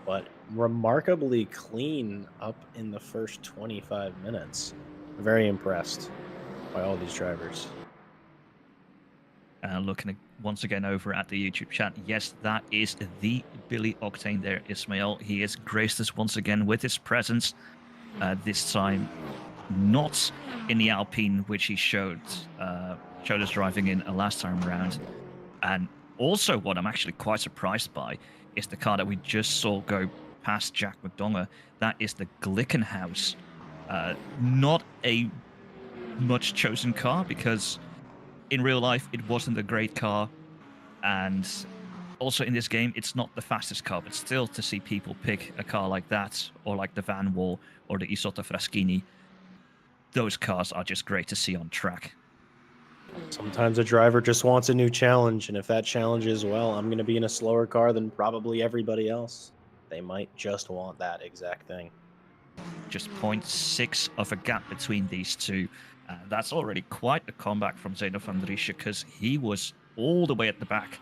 but remarkably clean up in the first 25 minutes. Very impressed by all these drivers. Looking once again over at the YouTube chat, yes, that is the Billy Octane there, Ismail. He has graced us once again with his presence. This time, not in the Alpine, which he showed us driving in a last time round. And also, what I'm actually quite surprised by is the car that we just saw go past Jack McDonough. That is the Glickenhaus. Not a much chosen car because in real life, it wasn't a great car, and also in this game, it's not the fastest car, but still to see people pick a car like that, or like the Van Wall, or the Isotta Fraschini, those cars are just great to see on track. Sometimes a driver just wants a new challenge, and if that challenge is, well, I'm going to be in a slower car than probably everybody else, they might just want that exact thing. Just 0.6 of a gap between these two. That's already quite a comeback from Zeno van Driesche, because he was all the way at the back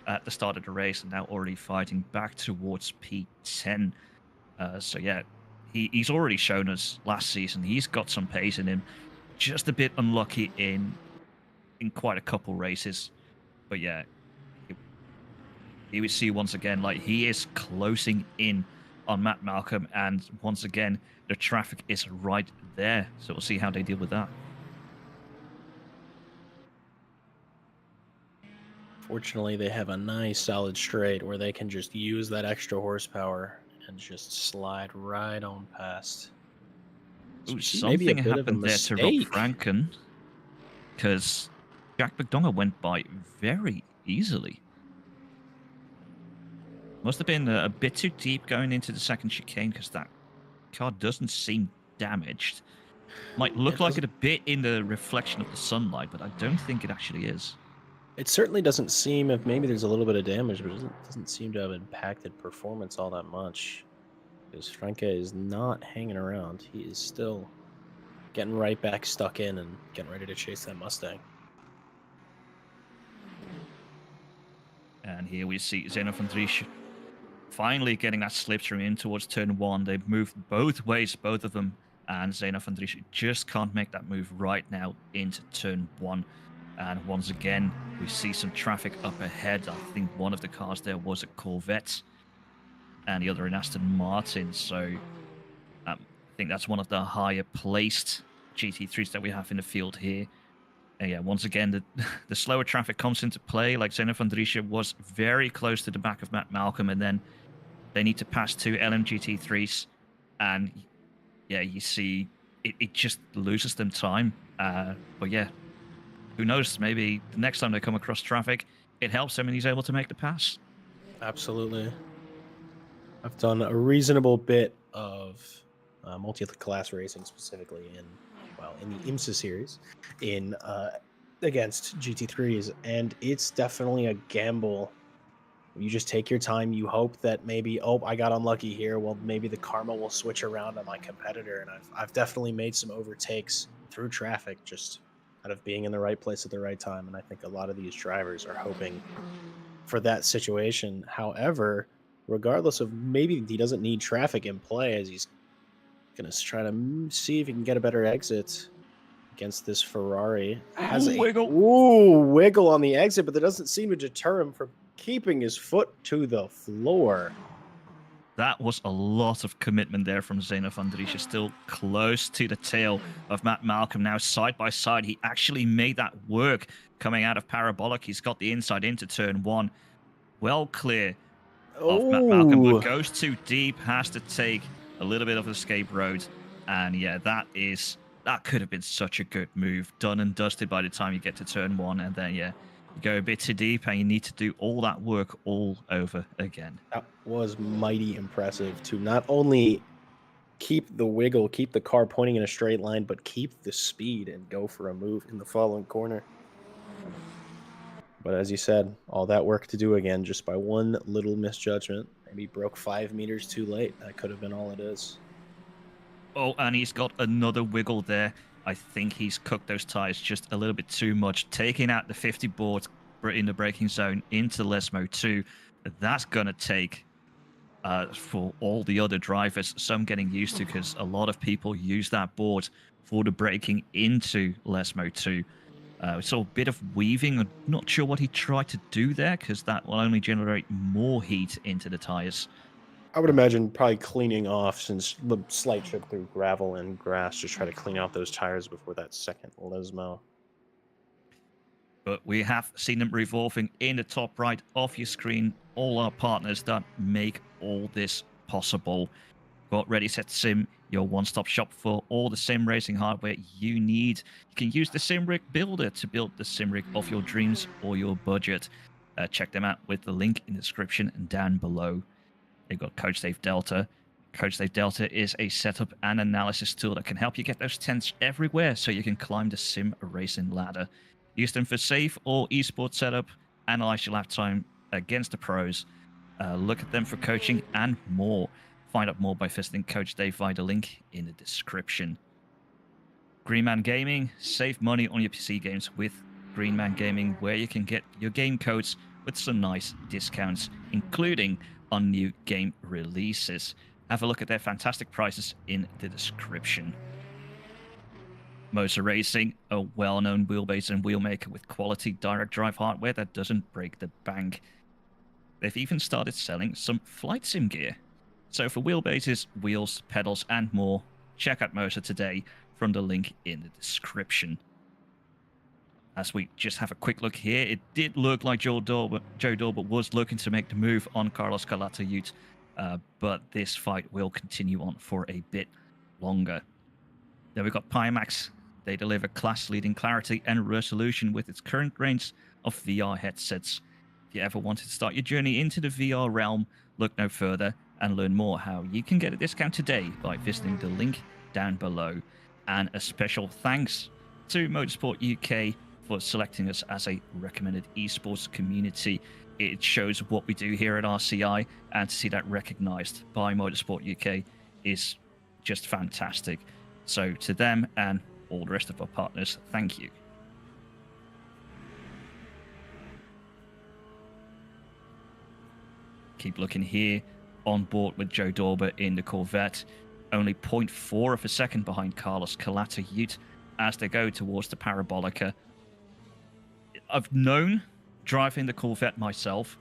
at the start of the race and now already fighting back towards P10. So yeah, he's already shown us last season he's got some pace in him. Just a bit unlucky in quite a couple races. But yeah, you would see once again, like, he is closing in on Matt Malcolm, and once again, the traffic is right there. So we'll see how they deal with that. Fortunately, they have a nice solid straight where they can just use that extra horsepower and just slide right on past. Ooh, See, maybe a something bit of a happened there to Rob mistake. Franken because Jack McDonough went by very easily. Must have been a bit too deep going into the second chicane because that car doesn't seem damaged. Might It look like it doesn't. a bit in the reflection of the sunlight, but I don't think it actually is. It certainly doesn't seem. If maybe there's a little bit of damage, but it doesn't seem to have impacted performance all that much. Because Franke is not hanging around. He is still getting right back stuck in and getting ready to chase that Mustang. And here we see Zeno van Dries finally getting that slipstream in towards turn one. They've moved both ways, both of them, and Zeno van Dries just can't make that move right now into turn one. And once again, we see some traffic up ahead. I think one of the cars there was a Corvette and the other an Aston Martin. So I think that's one of the higher placed GT3s that we have in the field here. And yeah, once again, the slower traffic comes into play. Like Zeno van Dries was very close to the back of Matt Malcolm, and then they need to pass two LMGT3s. And yeah, you see it just loses them time. But yeah, who knows? Maybe the next time they come across traffic, it helps him and he's able to make the pass. Absolutely. I've done a reasonable bit of multi-class racing, specifically in the IMSA series, in against GT3s, and it's definitely a gamble. You just take your time. You hope that maybe, oh, I got unlucky here. Well, maybe the karma will switch around on my competitor, and I've definitely made some overtakes through traffic just out of being in the right place at the right time. And I think a lot of these drivers are hoping for that situation. However, regardless of, maybe he doesn't need traffic in play, as he's going to try to see if he can get a better exit against this Ferrari. Has Ooh, wiggle. Wiggle on the exit, but that doesn't seem to deter him from keeping his foot to the floor. That was a lot of commitment there from Zeno van Dries. Still close to the tail of Matt Malcolm. Now side by side, he actually made that work coming out of Parabolic. He's got the inside into turn one. Well clear of Matt Malcolm, but goes too deep, has to take a little bit of escape road. And yeah, that could have been such a good move. Done and dusted by the time you get to turn one. And then yeah, you go a bit too deep and you need to do all that work all over again. That was mighty impressive to not only keep the wiggle, keep the car pointing in a straight line, but keep the speed and go for a move in the following corner. But as you said, all that work to do again just by one little misjudgment. Maybe broke 5 meters too late. That could have been all it is. Oh, and he's got another wiggle there. I think he's cooked those tires just a little bit too much, taking out the 50 board in the braking zone into Lesmo 2. That's going to take, for all the other drivers, some getting used to, because a lot of people use that board for the braking into Lesmo 2. We saw a bit of weaving. I'm not sure what he tried to do there, because that will only generate more heat into the tires. I would imagine probably cleaning off, since the slight trip through gravel and grass, just try to clean out those tires before that second Lesmo. But we have seen them revolving in the top right of your screen. All our partners that make all this possible. Got Ready Set Sim, your one-stop shop for all the sim racing hardware you need. You can use the SimRig Builder to build the SimRig of your dreams or your budget. Check them out with the link in the description and down below. They've got Coach Dave Delta. Coach Dave Delta is a setup and analysis tool that can help you get those tents everywhere so you can climb the sim racing ladder. Use them for safe or esports setup, analyze your lap time against the pros, look at them for coaching and more. Find out more by visiting Coach Dave via the link in the description. Greenman Gaming, save money on your PC games with Greenman Gaming, where you can get your game codes with some nice discounts, including on new game releases. Have a look at their fantastic prices in the description. Motor Racing, a well-known wheelbase and wheelmaker with quality direct drive hardware that doesn't break the bank. They've even started selling some flight sim gear. So for wheelbases, wheels, pedals, and more, check out Motor today from the link in the description. As we just have a quick look here, it did look like Joe Dorbert was looking to make the move on Carlos Calatayud, but this fight will continue on for a bit longer. Then we've got Pimax. They deliver class-leading clarity and resolution with its current range of VR headsets. If you ever wanted to start your journey into the VR realm, look no further and learn more how you can get a discount today by visiting the link down below. And a special thanks to Motorsport UK for selecting us as a recommended esports community. It shows what we do here at RCI, and to see that recognized by Motorsport UK is just fantastic. So to them and all the rest of our partners, thank you. Keep looking here, on board with Joe Dorber in the Corvette, only 0.4 of a second behind Carlos Calatayud as they go towards the Parabolica. I've known driving the Corvette myself.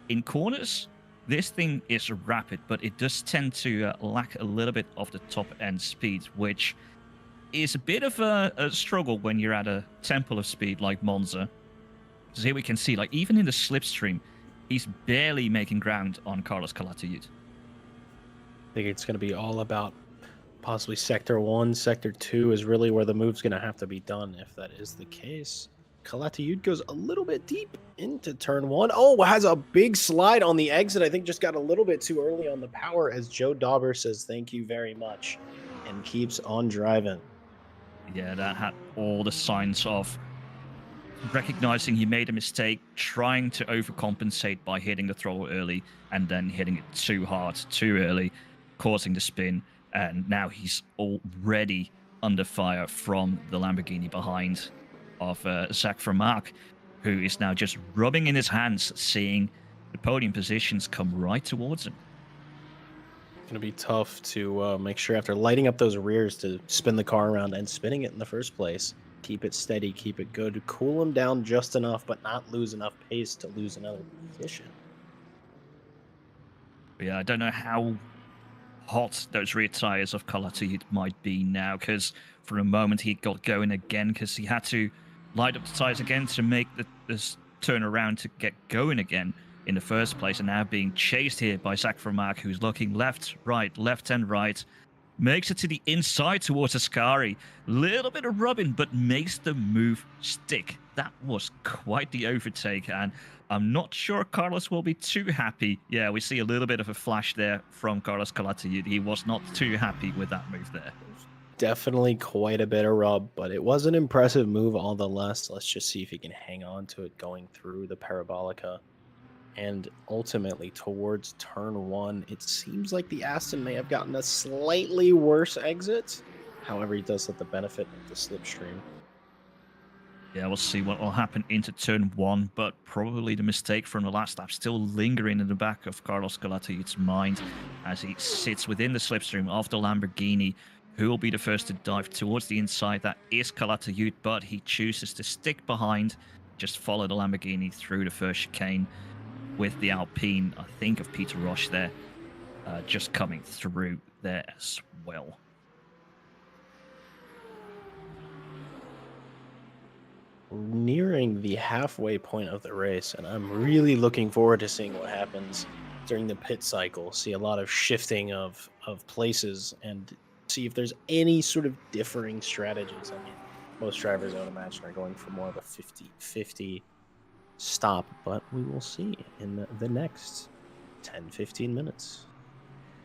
In corners, this thing is rapid, but it does tend to lack a little bit of the top end speed, which is a bit of a struggle when you're at a temple of speed like Monza. So here we can see, like, even in the slipstream, he's barely making ground on Carlos Calatayud. I think it's going to be all about possibly Sector 1. Sector 2 is really where the move's going to have to be done if that is the case. Calatayud goes a little bit deep into turn 1. Oh, has a big slide on the exit. I think just got a little bit too early on the power as Joe Dauber says thank you very much and keeps on driving. Yeah, that had all the signs of recognizing he made a mistake, trying to overcompensate by hitting the throttle early and then hitting it too hard, too early, causing the spin. And now he's already under fire from the Lamborghini behind of Zach Vermaak, who is now just rubbing in his hands, seeing the podium positions come right towards him. It's going to be tough to make sure after lighting up those rears to spin the car around and spinning it in the first place. Keep it steady, keep it good, cool him down just enough, but not lose enough pace to lose another position. Yeah, I don't know how hot those rear tires of Calatayud might be now, because for a moment he got going again because he had to light up the tires again to make this turn around to get going again in the first place, and now being chased here by Zach Vermaak, who's looking left, and right. Makes it to the inside towards Ascari. Little bit of rubbing, but makes the move stick. That was quite the overtake, and I'm not sure Carlos will be too happy. Yeah, we see a little bit of a flash there from Carlos Calatayud. He was not too happy with that move there. Definitely quite a bit of rub, but it was an impressive move all the less. Let's just see if he can hang on to it going through the Parabolica. And ultimately, towards turn 1, it seems like the Aston may have gotten a slightly worse exit. However, he does have the benefit of the slipstream. Yeah, we'll see what will happen into turn 1, but probably the mistake from the last lap still lingering in the back of Carlos Calatayud's mind as he sits within the slipstream of the Lamborghini. Who will be the first to dive towards the inside? That is Calatayud, but he chooses to stick behind, just follow the Lamborghini through the first chicane, with the Alpine, I think, of Peter Roche there, just coming through there as well. Nearing the halfway point of the race, and I'm really looking forward to seeing what happens during the pit cycle. See a lot of shifting of places and see if there's any sort of differing strategies. I mean, most drivers, I would imagine, are going for more of a 50-50 stop, but we will see in the next 10-15 minutes.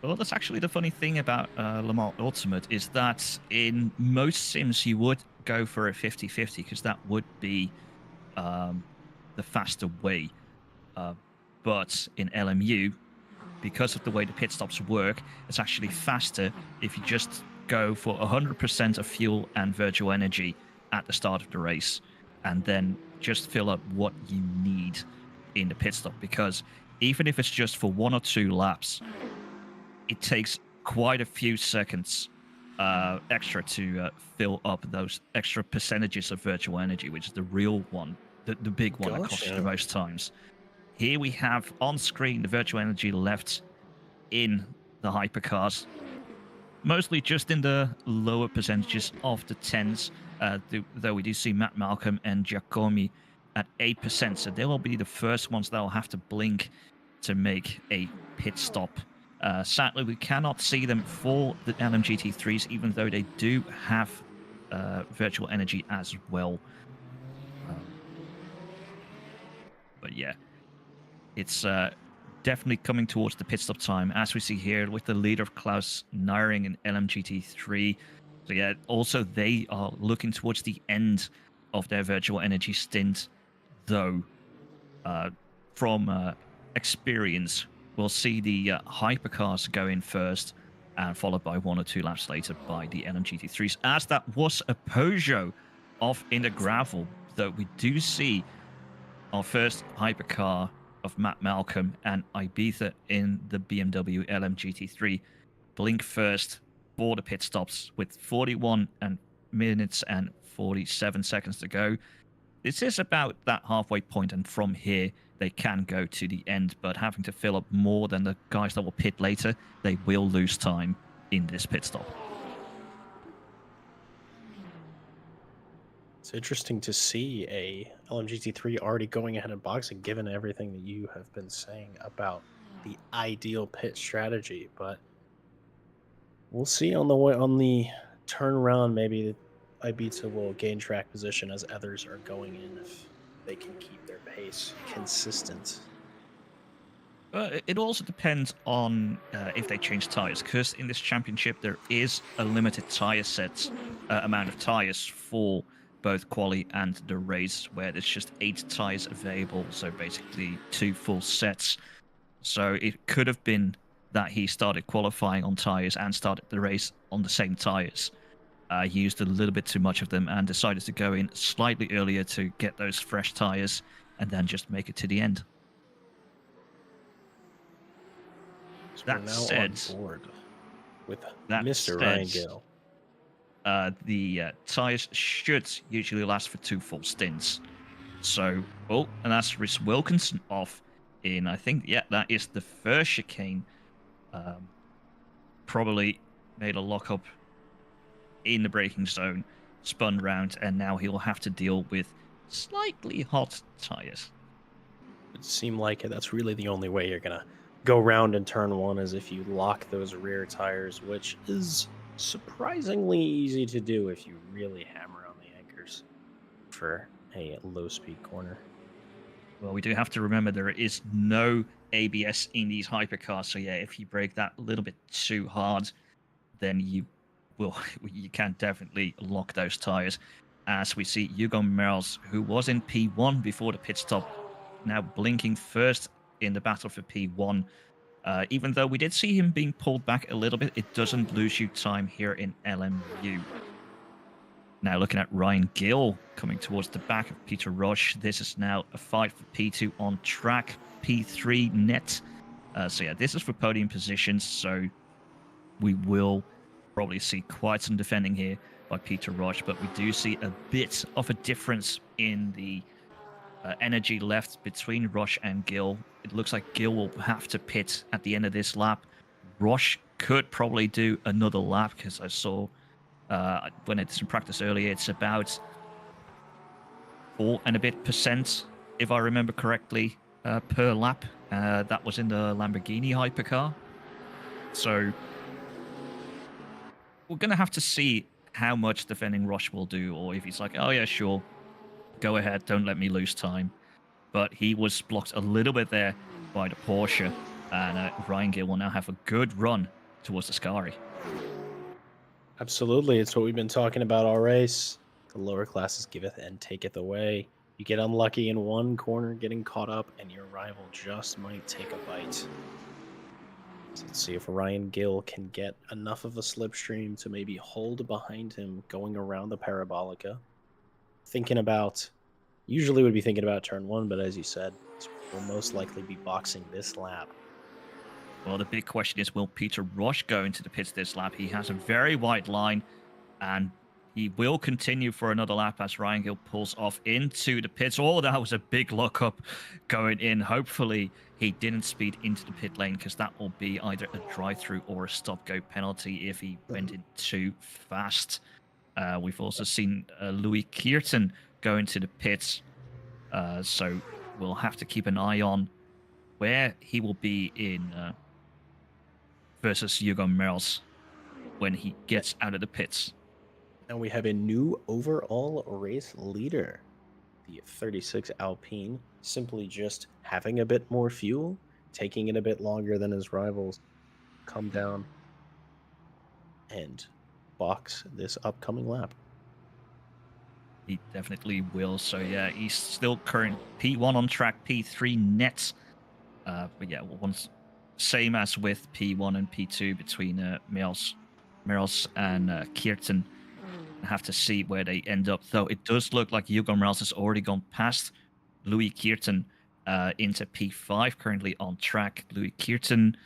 Well, that's actually the funny thing about Le Mans Ultimate is that in most sims you would go for a 50-50 because that would be the faster way. But in LMU, because of the way the pit stops work, it's actually faster if you just go for 100% of fuel and virtual energy at the start of the race, and then just fill up what you need in the pit stop, because even if it's just for 1 or 2 laps, it takes quite a few seconds extra to fill up those extra percentages of virtual energy, which is the real one, the big one that costs you the most times. Here we have on screen the virtual energy left in the hypercars, mostly just in the lower percentages of the 10s, though we do see Matt Malcolm and Giacomi at 8%, so they will be the first ones that will have to blink to make a pit stop Sadly, we cannot see them for the LMGT3s, even though they do have virtual energy as well. But yeah, it's definitely coming towards the pit stop time, as we see here with the leader of Klaus Naring in LMGT3. So yeah, also they are looking towards the end of their virtual energy stint, though from experience, we'll see the hypercars go in first, and followed by 1 or 2 laps later by the LMGT3s, as that was a Peugeot off in the gravel, though we do see our first hypercar of Matt Malcolm and Ibiza in the BMW LMGT3 blink first for the pit stops with 41 minutes and 47 seconds to go. This is about that halfway point, and from here they can go to the end, but having to fill up more than the guys that will pit later, they will lose time in this pit stop. It's interesting to see a LMGT3 already going ahead in boxing, given everything that you have been saying about the ideal pit strategy. But we'll see on the turnaround. Maybe Ibiza will gain track position as others are going in if they can keep their pace consistent. It also depends on if they change tires, because in this championship there is a limited tire set amount of tires for both quali and the race, where there's just 8 tires available, so basically 2 full sets. So it could have been that he started qualifying on tires and started the race on the same tires. He used a little bit too much of them and decided to go in slightly earlier to get those fresh tires and then just make it to the end. So we're now on board with Mr. Ryan Gill. The tires should usually last for 2 full stints. So, and that's Rhys Wilkinson off in, I think, yeah, that is the first chicane. Probably made a lockup in the braking zone, spun round, and now he'll have to deal with slightly hot tires. It seemed like that's really the only way you're going to go round in turn 1, is if you lock those rear tires, which is surprisingly easy to do if you really hammer on the anchors for a low-speed corner. Well, we do have to remember there is no ABS in these hypercars, so yeah, if you brake that a little bit too hard, then you can definitely lock those tires. As we see Hugo Merles, who was in P1 before the pit stop, now blinking first in the battle for P1. Even though we did see him being pulled back a little bit, it doesn't lose you time here in LMU. Now looking at Ryan Gill coming towards the back of Peter Rush. This is now a fight for P2 on track, P3 net. So yeah, this is for podium positions, so we will probably see quite some defending here by Peter Rush, but we do see a bit of a difference in the energy left between Rush and Gill. It looks like Gill will have to pit at the end of this lap. Rush could probably do another lap, because I saw when it's in practice earlier, it's about 4 and a bit %, if I remember correctly, per lap. That was in the Lamborghini hypercar. So we're going to have to see how much defending Rush will do, or if he's like, oh yeah, sure, go ahead, don't let me lose time. But he was blocked a little bit there by the Porsche, and Ryan Gill will now have a good run towards the Scari. Absolutely, it's what we've been talking about all race. The lower classes giveth and taketh away. You get unlucky in one corner getting caught up, and your rival just might take a bite. So let's see if Ryan Gill can get enough of a slipstream to maybe hold behind him going around the Parabolica. Usually would be thinking about turn 1, but as you said, will most likely be boxing this lap. Well, the big question is, will Peter Rush go into the pits this lap? He has a very wide line, and he will continue for another lap as Ryan Gill pulls off into the pits. Oh, that was a big lockup going in. Hopefully, he didn't speed into the pit lane, because that will be either a drive-through or a stop-go penalty if he went in too fast. We've also seen Louis Keirton go into the pits, so we'll have to keep an eye on where he will be in versus Hugo Merles when he gets out of the pits. And we have a new overall race leader. The 36 Alpine, simply just having a bit more fuel, taking it a bit longer than his rivals, come down and box this upcoming lap. He definitely will. So yeah, he's still current P1 on track, P3 nets. But yeah, once same as with P1 and P2 between Mills and Kirtan. Have to see where they end up. Though it does look like Hugo Morales has already gone past Louis Kirtan into P5, currently on track. Louis Kirtan,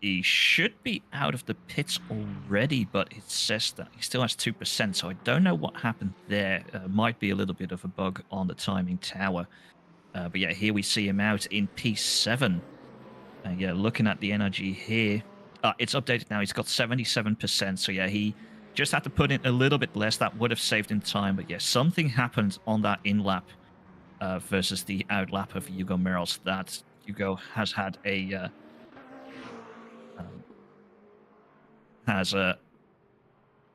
he should be out of the pits already, but it says that he still has 2%, so I don't know what happened there. Might be a little bit of a bug on the timing tower. But yeah, here we see him out in P7. Yeah, looking at the energy here, it's updated now. He's got 77%. So yeah, he just had to put in a little bit less. That would have saved him time. But yeah, something happened on that in lap versus the out lap of Hugo Merles that Hugo has had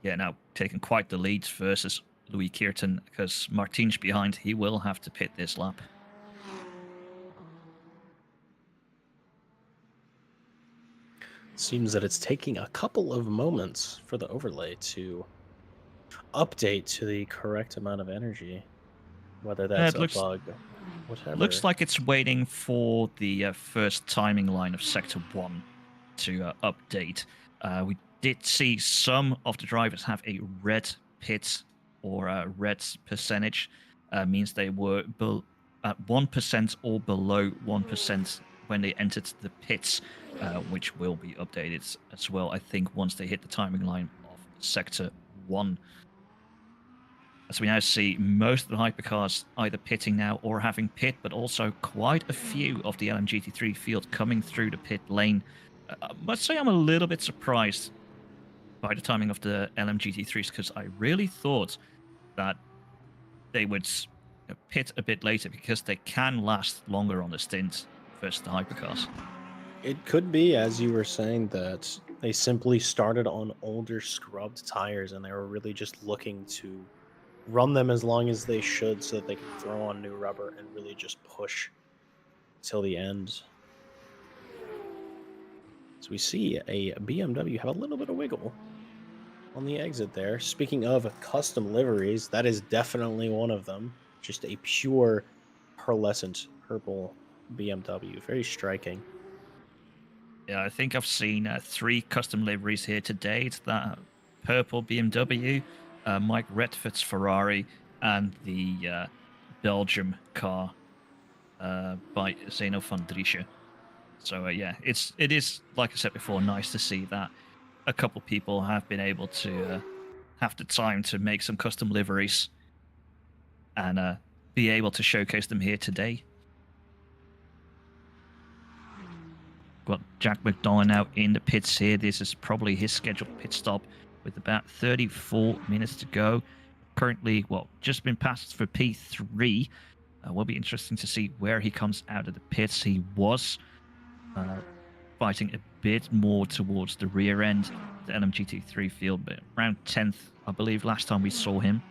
now taken quite the lead versus Louis Kirtan, because Martins behind. He will have to pit this lap. Seems that it's taking a couple of moments for the overlay to update to the correct amount of energy, whether that's a bug, whatever. Looks like it's waiting for the first timing line of Sector 1 to update. We did see some of the drivers have a red pit or a red percentage. Means they were at 1% or below 1% when they entered the pits, which will be updated as well, I think, once they hit the timing line of Sector 1. As we now see most of the hypercars either pitting now or having pit, but also quite a few of the LMGT3 field coming through the pit lane. I must say I'm a little bit surprised by the timing of the LMGT3s, because I really thought that they would pit a bit later, because they can last longer on the stint versus the hypercars. It could be, as you were saying, that they simply started on older scrubbed tires and they were really just looking to run them as long as they should so that they can throw on new rubber and really just push till the end. So we see a BMW have a little bit of wiggle on the exit there. Speaking of custom liveries, that is definitely one of them. Just a pure pearlescent purple BMW. Very striking. Yeah, I think I've seen 3 custom liveries here today. It's that purple BMW, Mike Redford's Ferrari, and the Belgium car by Zeno van Driesche. So yeah, it is, like I said before, nice to see that a couple people have been able to have the time to make some custom liveries and be able to showcase them here today. Got Jack McDonough now in the pits here. This is probably his scheduled pit stop with about 34 minutes to go. Currently, just been passed for P3. Will be interesting to see where he comes out of the pits. He was fighting a bit more towards the rear end of the LMGT3 field, but around 10th, I believe, last time we saw him.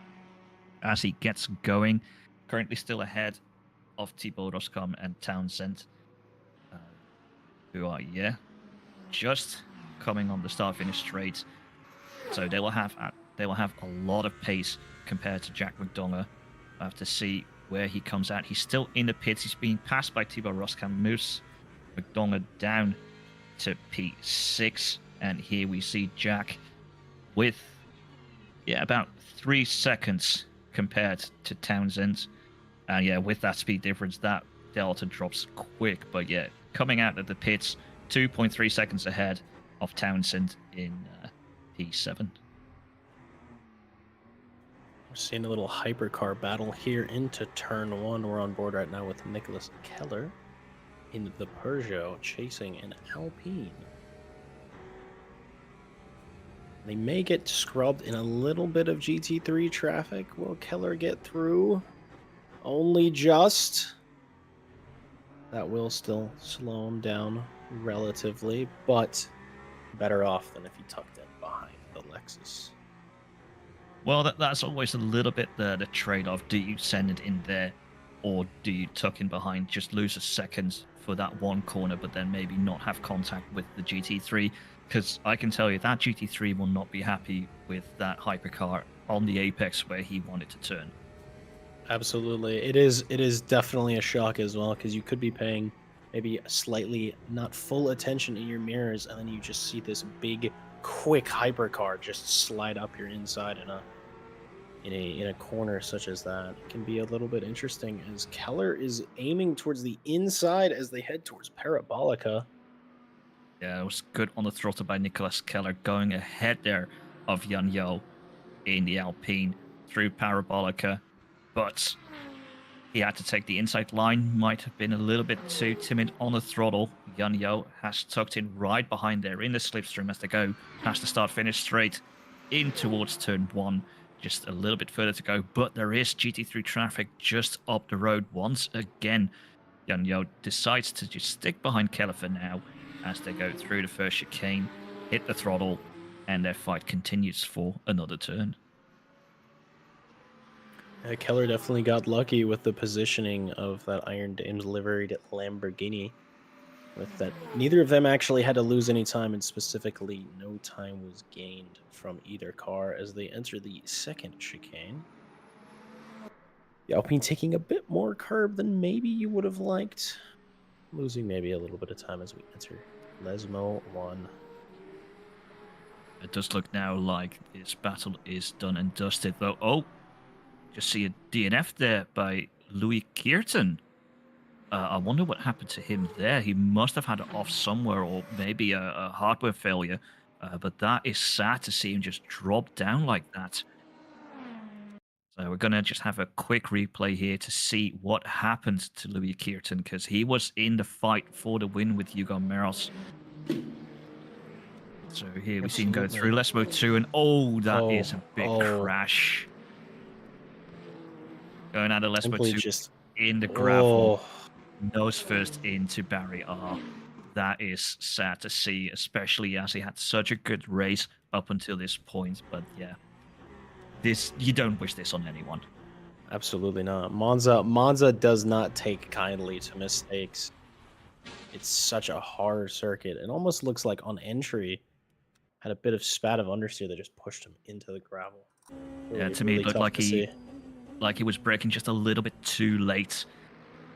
As he gets going, currently still ahead of Thibaut Roscom and Townsend, who are just coming on the start-finish straight. So they will have a lot of pace compared to Jack McDonough. I have to see where he comes out. He's still in the pits. He's being passed by Thibaut Roscom. Moves McDonough down to P6, and here we see Jack with about 3 seconds compared to Townsend. And with that speed difference, that delta drops quick. But coming out of the pits, 2.3 seconds ahead of Townsend in P7. We're seeing a little hypercar battle here into turn 1. We're on board right now with Nicholas Keller in the Peugeot chasing an Alpine. They may get scrubbed in a little bit of GT3 traffic. Will Keller get through? Only just. That will still slow him down relatively, but better off than if he tucked in behind the Lexus. Well, that's always a little bit the trade-off. Do you send it in there, or do you tuck in behind, just lose a second for that one corner, but then maybe not have contact with the GT3? Because I can tell you that GT3 will not be happy with that hypercar on the apex where he wanted to turn. Absolutely. It is definitely a shock as well, because you could be paying maybe slightly not full attention in your mirrors, and then you just see this big, quick hypercar just slide up your inside in a corner such as that. It can be a little bit interesting as Keller is aiming towards the inside as they head towards Parabolica. Yeah, it was good on the throttle by Nicolas Keller, going ahead there of Yan Yo in the Alpine through Parabolica, but he had to take the inside line, might have been a little bit too timid on the throttle. Yan Yo has tucked in right behind there in the slipstream as they go past the start-finish straight in towards turn one. Just a little bit further to go, but there is GT3 traffic just up the road once again. Yan Yo decides to just stick behind Keller for now as they go through the first chicane, hit the throttle, and their fight continues for another turn. Keller definitely got lucky with the positioning of that Iron Dames liveried Lamborghini. With that, neither of them actually had to lose any time, and specifically, no time was gained from either car as they enter the second chicane. The Alpine taking a bit more curb than maybe you would have liked, losing maybe a little bit of time as we enter Lesmo 1. It does look now like this battle is done and dusted, though. Oh, just see a DNF there by Louis Kierton. I wonder what happened to him there. He must have had it off somewhere, or maybe a hardware failure. But that is sad to see him just drop down like that. So we're going to just have a quick replay here to see what happened to Louis Kierton, because he was in the fight for the win with Hugo Meros. So here we see him go through Lesmo 2, and oh, that is a big crash. Going out of Lesmo 2 just in the gravel. Nose first into Barry R. That is sad to see, especially as he had such a good race up until this point. But yeah, you don't wish this on anyone. Absolutely not. Monza does not take kindly to mistakes. It's such a hard circuit. It almost looks like on entry had a bit of spat of understeer that just pushed him into the gravel. Really, yeah, to me it looked like he was braking just a little bit too late.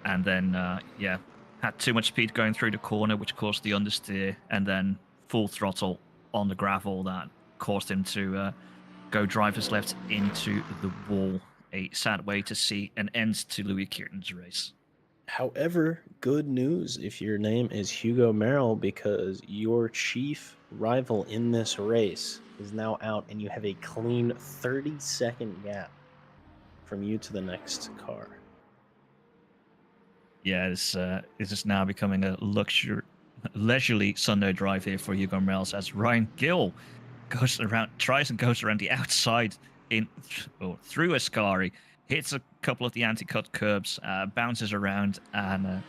And then, yeah, had too much speed going through the corner, which caused the understeer, and then full throttle on the gravel that caused him to go driver's left into the wall. A sad way to see an end to Louis Kierton's race. However, good news if your name is Hugo Merrill, because your chief rival in this race is now out, and you have a clean 30-second gap from you to the next car. Yeah, this is now becoming a leisurely Sunday drive here for Hugo Morales as Ryan Gill goes around the outside through Ascari, hits a couple of the anti-cut curbs, bounces around, and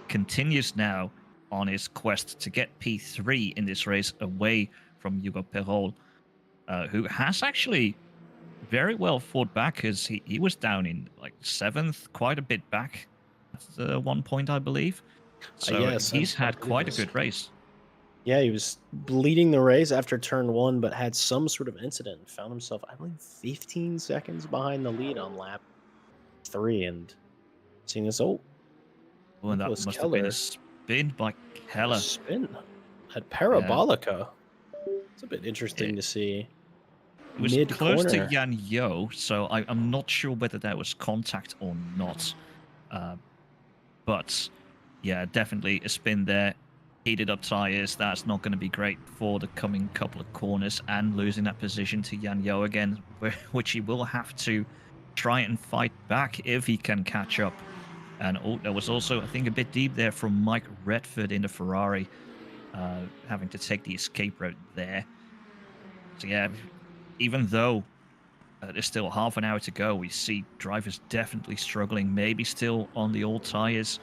continues now on his quest to get P3 in this race away from Hugo Perol, who has actually very well fought back, as he was down in like 7th, quite a bit back at one point, I believe. So yes, he's had quite a good race. Yeah, he was leading the race after turn 1, but had some sort of incident and found himself, I believe, 15 seconds behind the lead on lap 3. And seeing this, and that must have been a spin by Keller. Spin at Parabolica. Yeah. It's a bit interesting to see. It was close to Yan Yo, so I'm not sure whether that was contact or not. But yeah, definitely a spin there. Heated up tires. That's not going to be great for the coming couple of corners, and losing that position to Yan Yo again, which he will have to try and fight back if he can catch up. And there was also, I think, a bit deep there from Mike Redford in the Ferrari, having to take the escape route there. So yeah, even though there's still half an hour to go, we see drivers definitely struggling, maybe still on the old tires,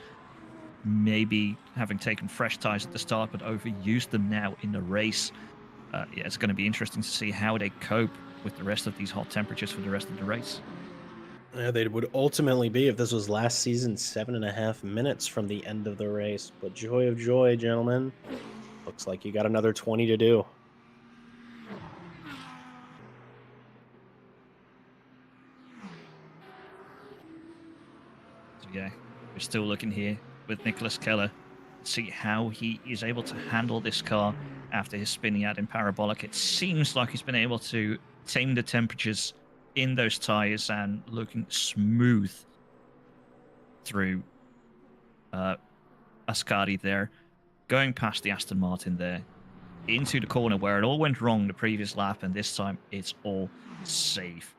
maybe having taken fresh tires at the start but overused them now in the race. Yeah, it's going to be interesting to see how they cope with the rest of these hot temperatures for the rest of the race. Yeah, they would ultimately be if this was last season, 7.5 minutes from the end of the race. But joy of joy, gentlemen. Looks like you got another 20 to do. So yeah, we're still looking here with Nicholas Keller. See how he is able to handle this car after his spinning out in parabolic. It seems like he's been able to tame the temperatures in those tires and looking smooth through uh, Ascari there, going past the Aston Martin there into the corner where it all went wrong the previous lap, and this time it's all safe.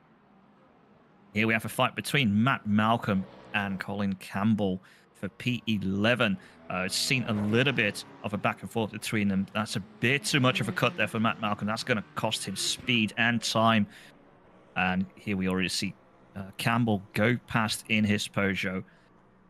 Here we have a fight between Matt Malcolm and Colin Campbell for P11. It's seen a little bit of a back and forth between them. That's a bit too much of a cut there for Matt Malcolm. That's going to cost him speed and time. And here we already see Campbell go past in his Peugeot.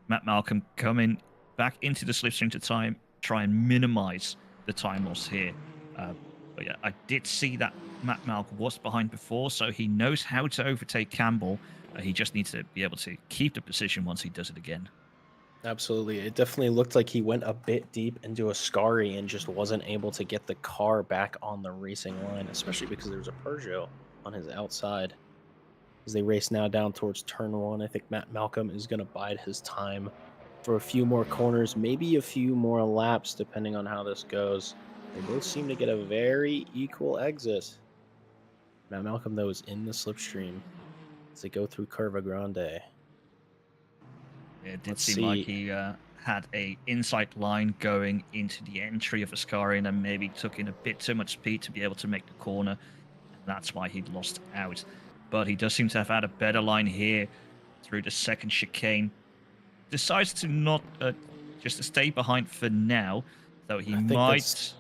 Matt Malcolm coming back into the slipstream to try and minimize the time loss here. But yeah, I did see that Matt Malcolm was behind before, so he knows how to overtake Campbell. He just needs to be able to keep the position once he does it again. Absolutely. It definitely looked like he went a bit deep into Ascari and just wasn't able to get the car back on the racing line, especially because there was a Peugeot on his outside. As they race now down towards turn one, I think Matt Malcolm is going to bide his time for a few more corners, maybe a few more laps, depending on how this goes. They both seem to get a very equal exit. Matt Malcolm, though, is in the slipstream as they go through Curva Grande. It did seem like he had a insight line going into the entry of Ascari and then maybe took in a bit too much speed to be able to make the corner. And that's why he lost out. But he does seem to have had a better line here through the second chicane. Decides to not just to stay behind for now, though he might. That's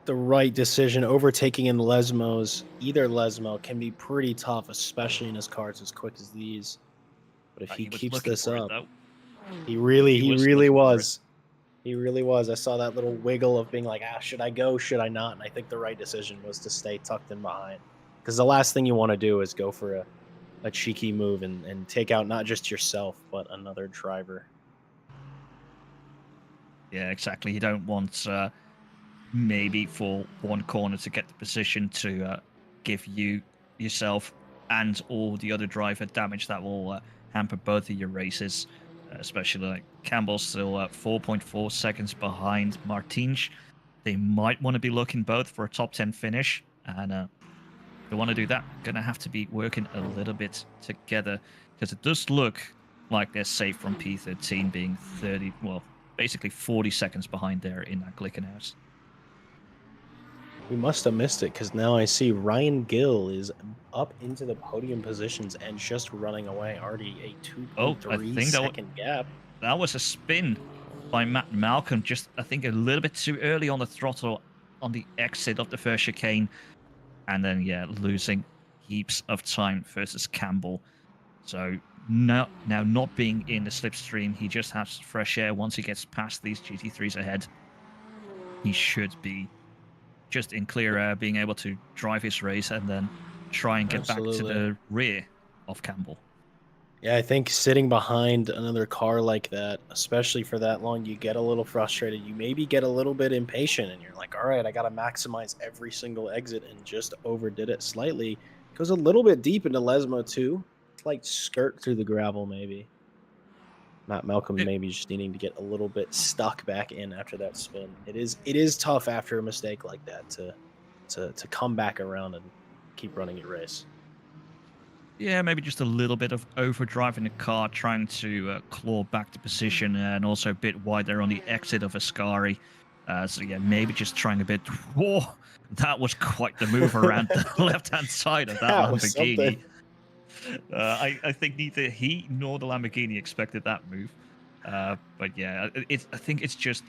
the right decision. Overtaking in Lesmos, either Lesmo, can be pretty tough, especially in his cars as quick as these. But if he keeps this up, he really was. He really was. I saw that little wiggle of being like, should I go? Should I not? And I think the right decision was to stay tucked in behind. Because the last thing you want to do is go for a cheeky move and take out not just yourself, but another driver. Yeah, exactly. You don't want maybe for one corner to get the position to give yourself and all the other driver damage that will hamper both of your races, especially like Campbell's still 4.4 seconds behind Martins. They might want to be looking both for a top 10 finish, and if they want to do that, going to have to be working a little bit together, because it does look like they're safe from P13 being 30, well, basically 40 seconds behind there in that Glickenhaus. We must have missed it, because now I see Ryan Gill is up into the podium positions and just running away. Already a 2.3 second gap. That was a spin by Matt Malcolm. Just, I think, a little bit too early on the throttle on the exit of the first chicane. And then, yeah, losing heaps of time versus Campbell. So now not being in the slipstream, he just has fresh air. Once he gets past these GT3s ahead, he should be just in clear air, being able to drive his race and then try and get back to the rear of Campbell. Yeah, I think sitting behind another car like that, especially for that long, you get a little frustrated. You maybe get a little bit impatient, and you're like, all right, I got to maximize every single exit, and just overdid it slightly. Goes a little bit deep into Lesmo, too. Like skirt through the gravel, maybe. Matt Malcolm maybe just needing to get a little bit stuck back in after that spin. It is tough after a mistake like that to come back around and keep running your race. Yeah, maybe just a little bit of overdriving the car, trying to claw back the position, and also a bit wider on the exit of Ascari. So yeah, maybe just trying a bit. Whoa, that was quite the move around the left-hand side of that Lamborghini. I think neither he nor the Lamborghini expected that move. But yeah, I think it's just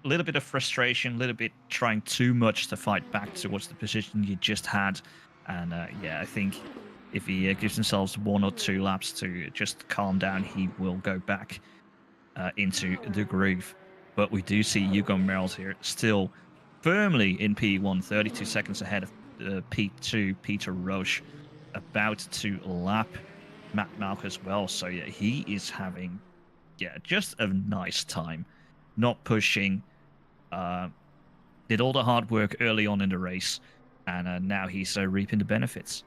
a little bit of frustration, a little bit trying too much to fight back towards the position you just had. And yeah, I think if he gives himself 1 or 2 laps to just calm down, he will go back into the groove. But we do see Hugo Merrill here still firmly in P1, 32 seconds ahead of P2, Peter Roche, about to lap Matt Malk as well. So yeah, he is having just a nice time, not pushing. Did all the hard work early on in the race, and now he's reaping the benefits.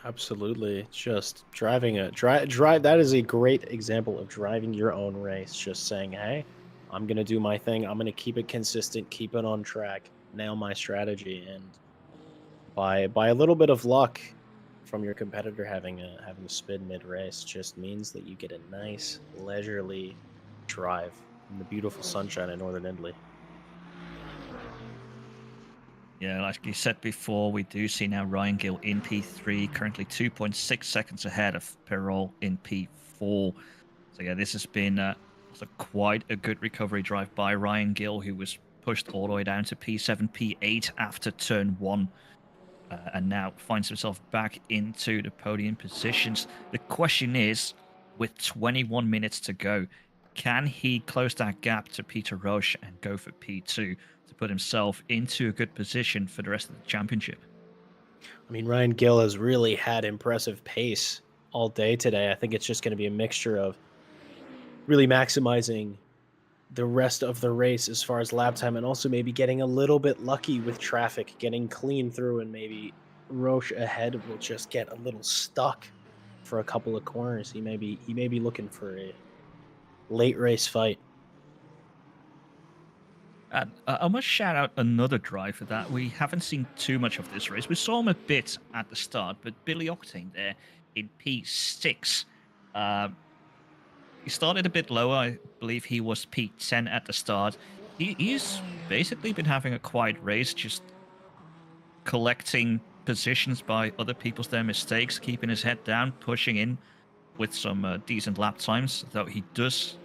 Absolutely. Just driving a drive. That is a great example of driving your own race. Just saying, hey, I'm going to do my thing. I'm going to keep it consistent, keep it on track, nail my strategy. And by a little bit of luck from your competitor having a spin mid race just means that you get a nice leisurely drive in the beautiful sunshine in northern Italy. Yeah, like you said before, we do see now Ryan Gill in P3, currently 2.6 seconds ahead of Perol in P4. So yeah, this has been also quite a good recovery drive by Ryan Gill, who was pushed all the way down to P7, P8 after turn 1. And now finds himself back into the podium positions. The question is, with 21 minutes to go, can he close that gap to Peter Roche and go for P2 to put himself into a good position for the rest of the championship? I mean, Ryan Gill has really had impressive pace all day today. I think it's just going to be a mixture of really maximizing the rest of the race as far as lap time and also maybe getting a little bit lucky with traffic, getting clean through, and maybe Roche ahead will just get a little stuck for a couple of corners. He may be looking for a late race fight. And I must shout out another driver that we haven't seen too much of this race. We saw him a bit at the start, but Billy Octane there in P6. Uh, he started a bit lower. I believe he was P10 at the start. He's basically been having a quiet race, just collecting positions by other people's their mistakes, keeping his head down, pushing in with some decent lap times. Though he does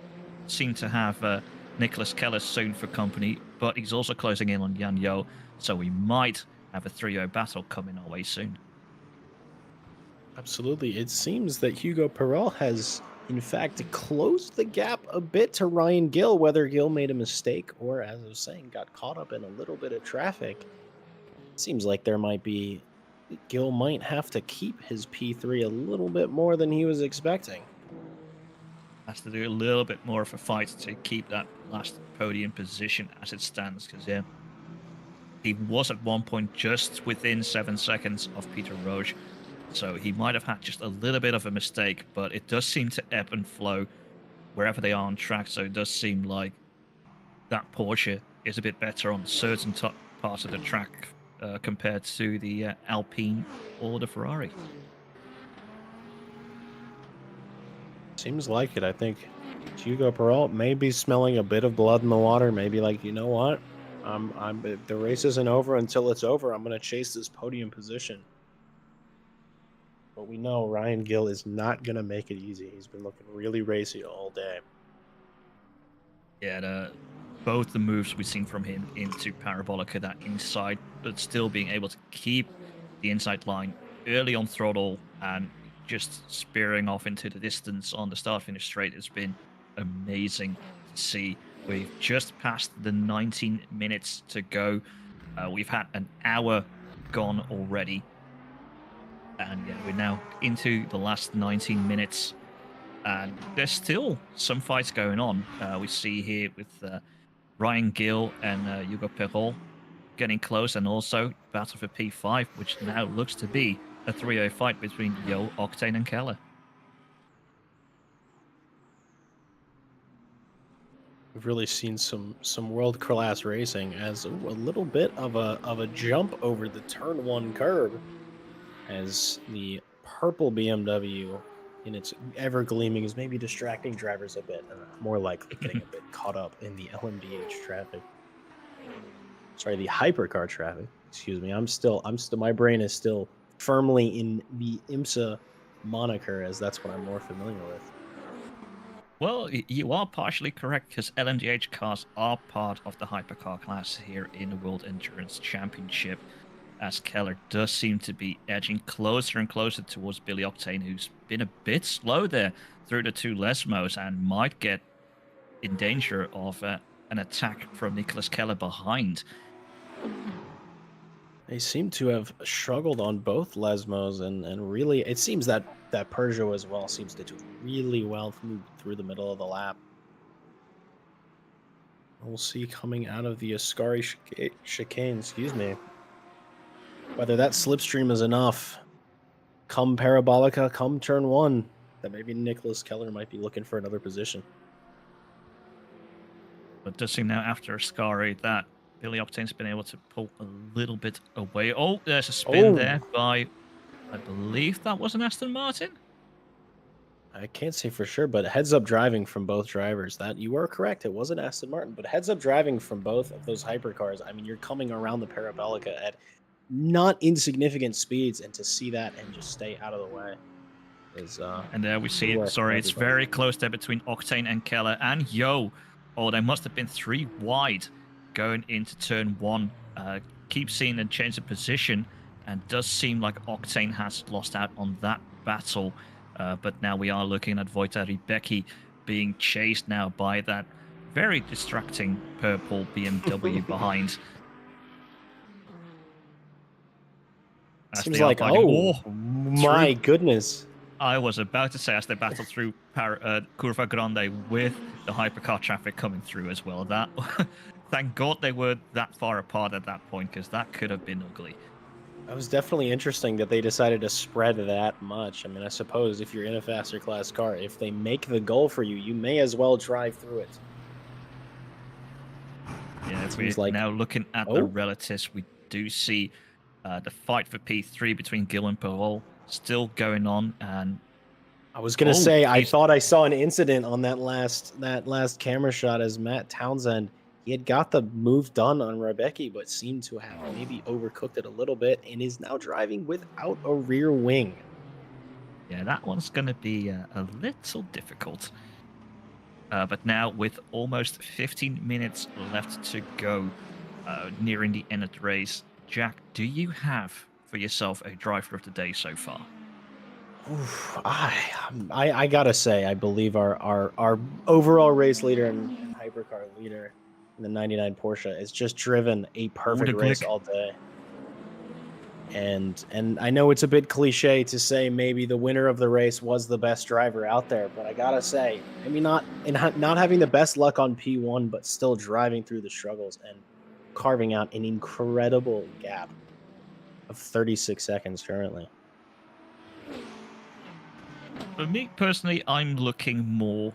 seem to have Nicholas Keller soon for company, but he's also closing in on Yan Yo, so we might have a 3-0 battle coming our way soon. Absolutely. It seems that Hugo Perel has, in fact, closed the gap a bit to Ryan Gill, whether Gill made a mistake or, as I was saying, got caught up in a little bit of traffic. Seems like Gill might have to keep his P3 a little bit more than he was expecting. Has to do a little bit more of a fight to keep that last podium position as it stands, because he was at one point just within 7 seconds of Peter Roche, so he might have had just a little bit of a mistake, but it does seem to ebb and flow wherever they are on track, so it does seem like that Porsche is a bit better on certain parts of the track compared to the Alpine or the Ferrari. Seems like it. I think Hugo Perel may be smelling a bit of blood in the water. Maybe like, you know what? The race isn't over until it's over. I'm going to chase this podium position. But we know Ryan Gill is not going to make it easy. He's been looking really racy all day. Yeah, both the moves we've seen from him into Parabolica, that inside, but still being able to keep the inside line early on throttle and just spearing off into the distance on the start-finish straight has been amazing to see. We've just passed the 19 minutes to go. We've had an hour gone already. And yeah, we're now into the last 19 minutes. And there's still some fights going on. We see here with Ryan Gill and Hugo Perol getting close, and also battle for P5, which now looks to be a 3-0 fight between Yo, Octane, and Keller. We've really seen some world-class racing as a little bit of a jump over the turn 1 curb as the purple BMW in its ever gleaming is maybe distracting drivers a bit, more likely getting a bit caught up in the LMDH traffic. Sorry, the hypercar traffic. Excuse me. My brain is still firmly in the IMSA moniker, as that's what I'm more familiar with. Well, you are partially correct, because LMDH cars are part of the hypercar class here in the World Endurance Championship, as Keller does seem to be edging closer and closer towards Billy Octane, who's been a bit slow there through the two Lesmos and might get in danger of an attack from Nicholas Keller behind. They seem to have struggled on both Lesmos, and really, it seems that Peugeot as well seems to do really well through the middle of the lap. We'll see coming out of the Ascari chicane, excuse me, whether that slipstream is enough. Come Parabolica, come turn one, that maybe Nicholas Keller might be looking for another position. But it does seem now after Ascari that Billy Octane's been able to pull a little bit away. Oh, there's a spin there by, I believe that was an Aston Martin. I can't say for sure, but heads up driving from both drivers. That you are correct. It wasn't Aston Martin, but heads up driving from both of those hypercars. I mean, you're coming around the Parabolica at not insignificant speeds, and to see that and just stay out of the way is and there we see it. Sorry, it's very close there between Octane and Keller and Yo. Oh, they must have been 3 wide going into turn 1. Keep seeing them change the position, and does seem like Octane has lost out on that battle. But now we are looking at Wojtek Rybicki being chased now by that very distracting purple BMW behind. Seems like, oh my goodness. I was about to say, as they battled through Curva Grande with the hypercar traffic coming through as well. That, thank God they were that far apart at that point, because that could have been ugly. It was definitely interesting that they decided to spread that much. I mean, I suppose if you're in a faster class car, if they make the goal for you, you may as well drive through it. Yeah, if we're now looking at the relatives, we do see the fight for P3 between Gil and Perol still going on. And I was gonna say, I thought I saw an incident on that last camera shot as Matt Townsend, he had got the move done on Rybicki, but seemed to have maybe overcooked it a little bit and is now driving without a rear wing. Yeah, that one's going to be a little difficult. But now with almost 15 minutes left to go, nearing the end of the race, Jack, do you have for yourself a driver of the day so far? Oof, I gotta say, I believe our overall race leader and hypercar leader in the 99 Porsche has just driven a perfect race all day. And I know it's a bit cliche to say maybe the winner of the race was the best driver out there, but I gotta say, maybe not having the best luck on P1, but still driving through the struggles and carving out an incredible gap of 36 seconds currently. For me personally, I'm looking more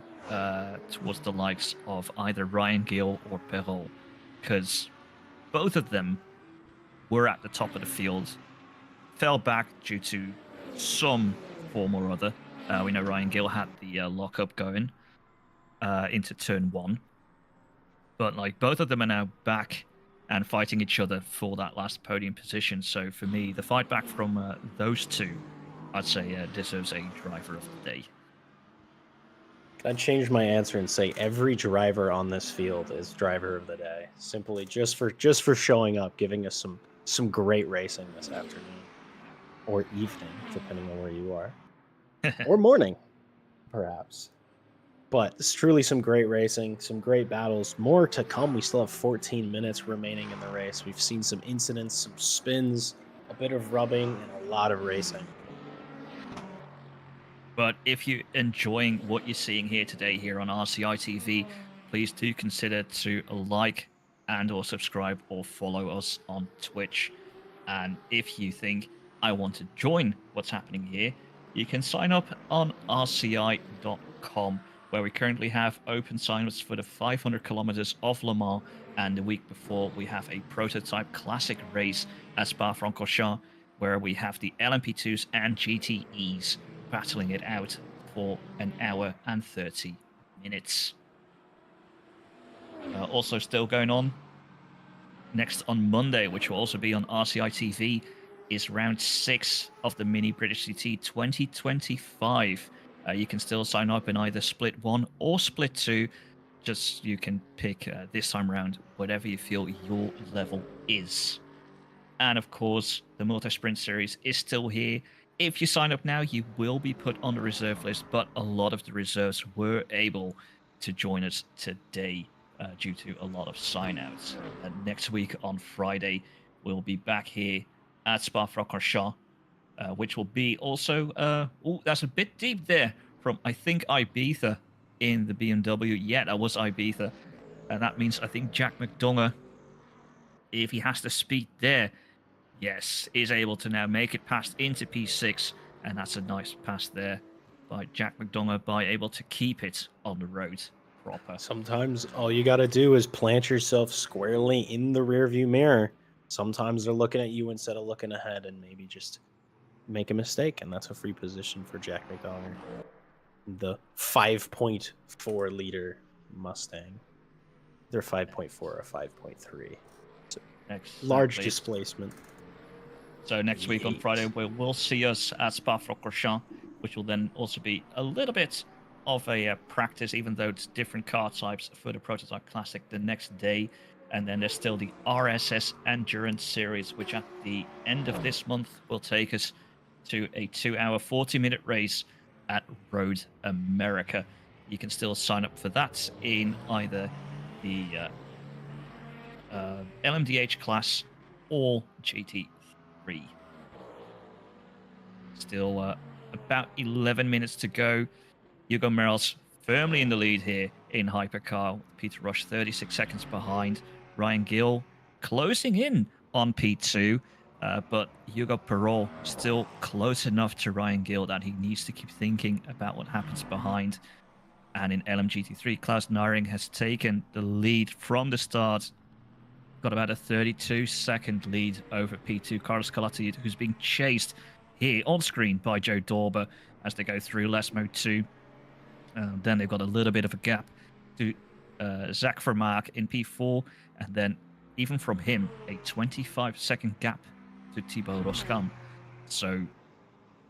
towards the likes of either Ryan Gill or Perol, because both of them were at the top of the field, fell back due to some form or other. We know Ryan Gill had the lockup going into turn 1, but like both of them are now back and fighting each other for that last podium position. So for me, the fight back from those two, I'd say deserves a driver of the day. I'd change my answer and say every driver on this field is driver of the day, simply just for showing up, giving us some great racing this afternoon or evening, depending on where you are, or morning, perhaps. But it's truly some great racing, some great battles, more to come. We still have 14 minutes remaining in the race. We've seen some incidents, some spins, a bit of rubbing, and a lot of racing. But if you're enjoying what you're seeing here today here on RCI TV, please do consider to like and or subscribe or follow us on Twitch. And if you think I want to join what's happening here, you can sign up on rci.com, where we currently have open sign-ups for the 500 kilometers of Le Mans, and the week before we have a prototype classic race at Spa-Francorchamps, where we have the LMP2s and GTEs battling it out for an hour and 30 minutes. Also still going on next on Monday, which will also be on RCI TV, is round 6 of the Mini British GT 2025. You can still sign up in either Split 1 or Split 2. Just you can pick this time around whatever you feel your level is. And of course, the Multi Sprint Series is still here. If you sign up now, you will be put on the reserve list, but a lot of the reserves were able to join us today due to a lot of sign-outs. Next week on Friday, we'll be back here at Spa-Francorchamps, which will be also... oh, that's a bit deep there from, I think, Ibiza in the BMW. Yeah, that was Ibiza. And that means, I think, Jack McDonough, if he has the speed there, yes, is able to now make it past into P6. And that's a nice pass there by Jack McDonough, by able to keep it on the road proper. Sometimes all you got to do is plant yourself squarely in the rearview mirror. Sometimes they're looking at you instead of looking ahead, and maybe just make a mistake, and that's a free position for Jack McDonough, the 5.4 liter Mustang. They're 5.4 or 5.3. Exactly. Large displacement. So next week on Friday, we'll see us at Spa-Francorchamps, which will then also be a little bit of a practice, even though it's different car types for the Prototype Classic the next day. And then there's still the RSS Endurance Series, which at the end of this month will take us to a 2-hour, 40-minute race at Road America. You can still sign up for that in either the LMDH class or GT3. Still about 11 minutes to go. Hugo Merrill's firmly in the lead here in Hypercar. Peter Rush 36 seconds behind. Ryan Gill closing in on P2, but Hugo Perol still close enough to Ryan Gill that he needs to keep thinking about what happens behind. And in LMGT3, Klaus Naring has taken the lead from the start. Got about a 32-second lead over P2 Carlos Calatayud, who's being chased here on screen by Joe Dorber as they go through LMU 2. Then they've got a little bit of a gap to Zach Vermaak in P4, and then even from him, a 25-second gap to Thibaut Roscam. So,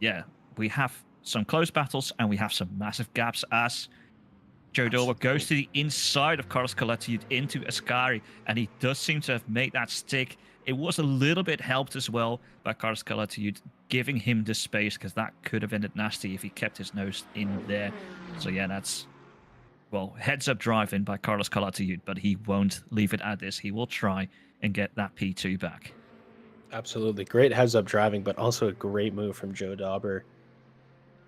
yeah, we have some close battles and we have some massive gaps as Joe Dorber goes to the inside of Carlos Calatayud into Ascari, and he does seem to have made that stick. It was a little bit helped as well by Carlos Calatayud giving him the space, because that could have ended nasty if he kept his nose in there. So yeah, that's, well, heads up driving by Carlos Calatayud, but he won't leave it at this. He will try and get that P2 back. Absolutely. Great heads up driving, but also a great move from Joe Dauber.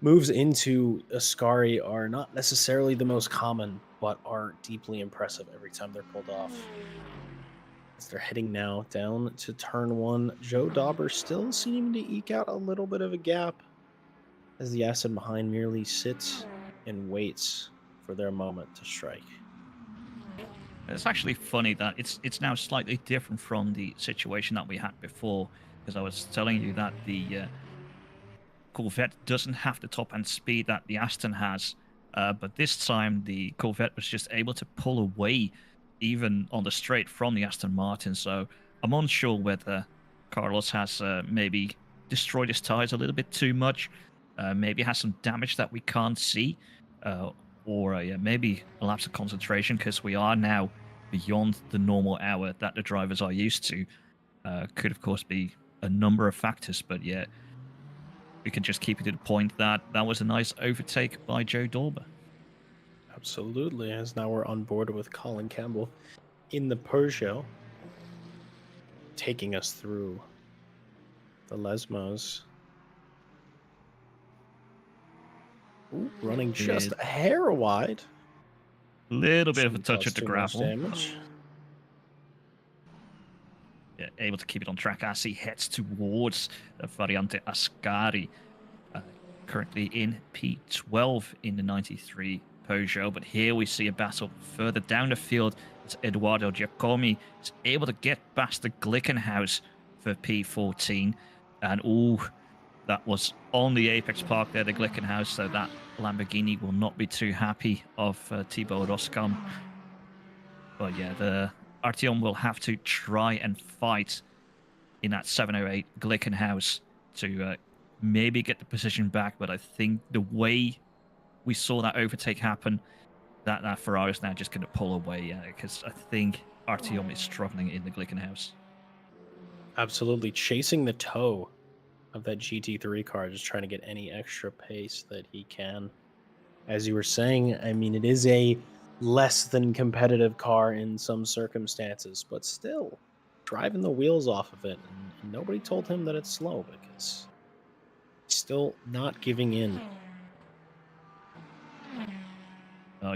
Moves into Ascari are not necessarily the most common, but are deeply impressive every time they're pulled off. As they're heading now down to turn 1, Joe Dauber still seeming to eke out a little bit of a gap as the Aston behind merely sits and waits for their moment to strike. It's actually funny that it's now slightly different from the situation that we had before, because I was telling you that the Corvette doesn't have the top end speed that the Aston has, but this time the Corvette was just able to pull away even on the straight from the Aston Martin. So I'm unsure whether Carlos has maybe destroyed his tires a little bit too much, maybe has some damage that we can't see, or maybe a lapse of concentration, because we are now beyond the normal hour that the drivers are used to. Could of course be a number of factors, but yeah, we can just keep it to the point that that was a nice overtake by Joe Dorber. Absolutely, as now we're on board with Colin Campbell in the Peugeot, taking us through the Lesmos. Ooh, running just a hair wide. Little bit of a touch at the gravel. Damage. Yeah, able to keep it on track as he heads towards Variante Ascari. Currently in P12 in the 93 Peugeot, but here we see a battle further down the field. It's Eduardo Giacomi is able to get past the Glickenhaus for P14, and that was on the Apex Park there, the Glickenhaus, so that Lamborghini will not be too happy of Thibaut Roscam. But yeah, the Artyom will have to try and fight in that 708 Glickenhaus to maybe get the position back, but I think the way we saw that overtake happen, that Ferrari is now just going to pull away, because I think Artyom is struggling in the Glickenhaus. Absolutely, chasing the toe of that GT3 car, just trying to get any extra pace that he can. As you were saying, I mean, it is a less than competitive car in some circumstances, but still driving the wheels off of it. And nobody told him that it's slow because he's still not giving in.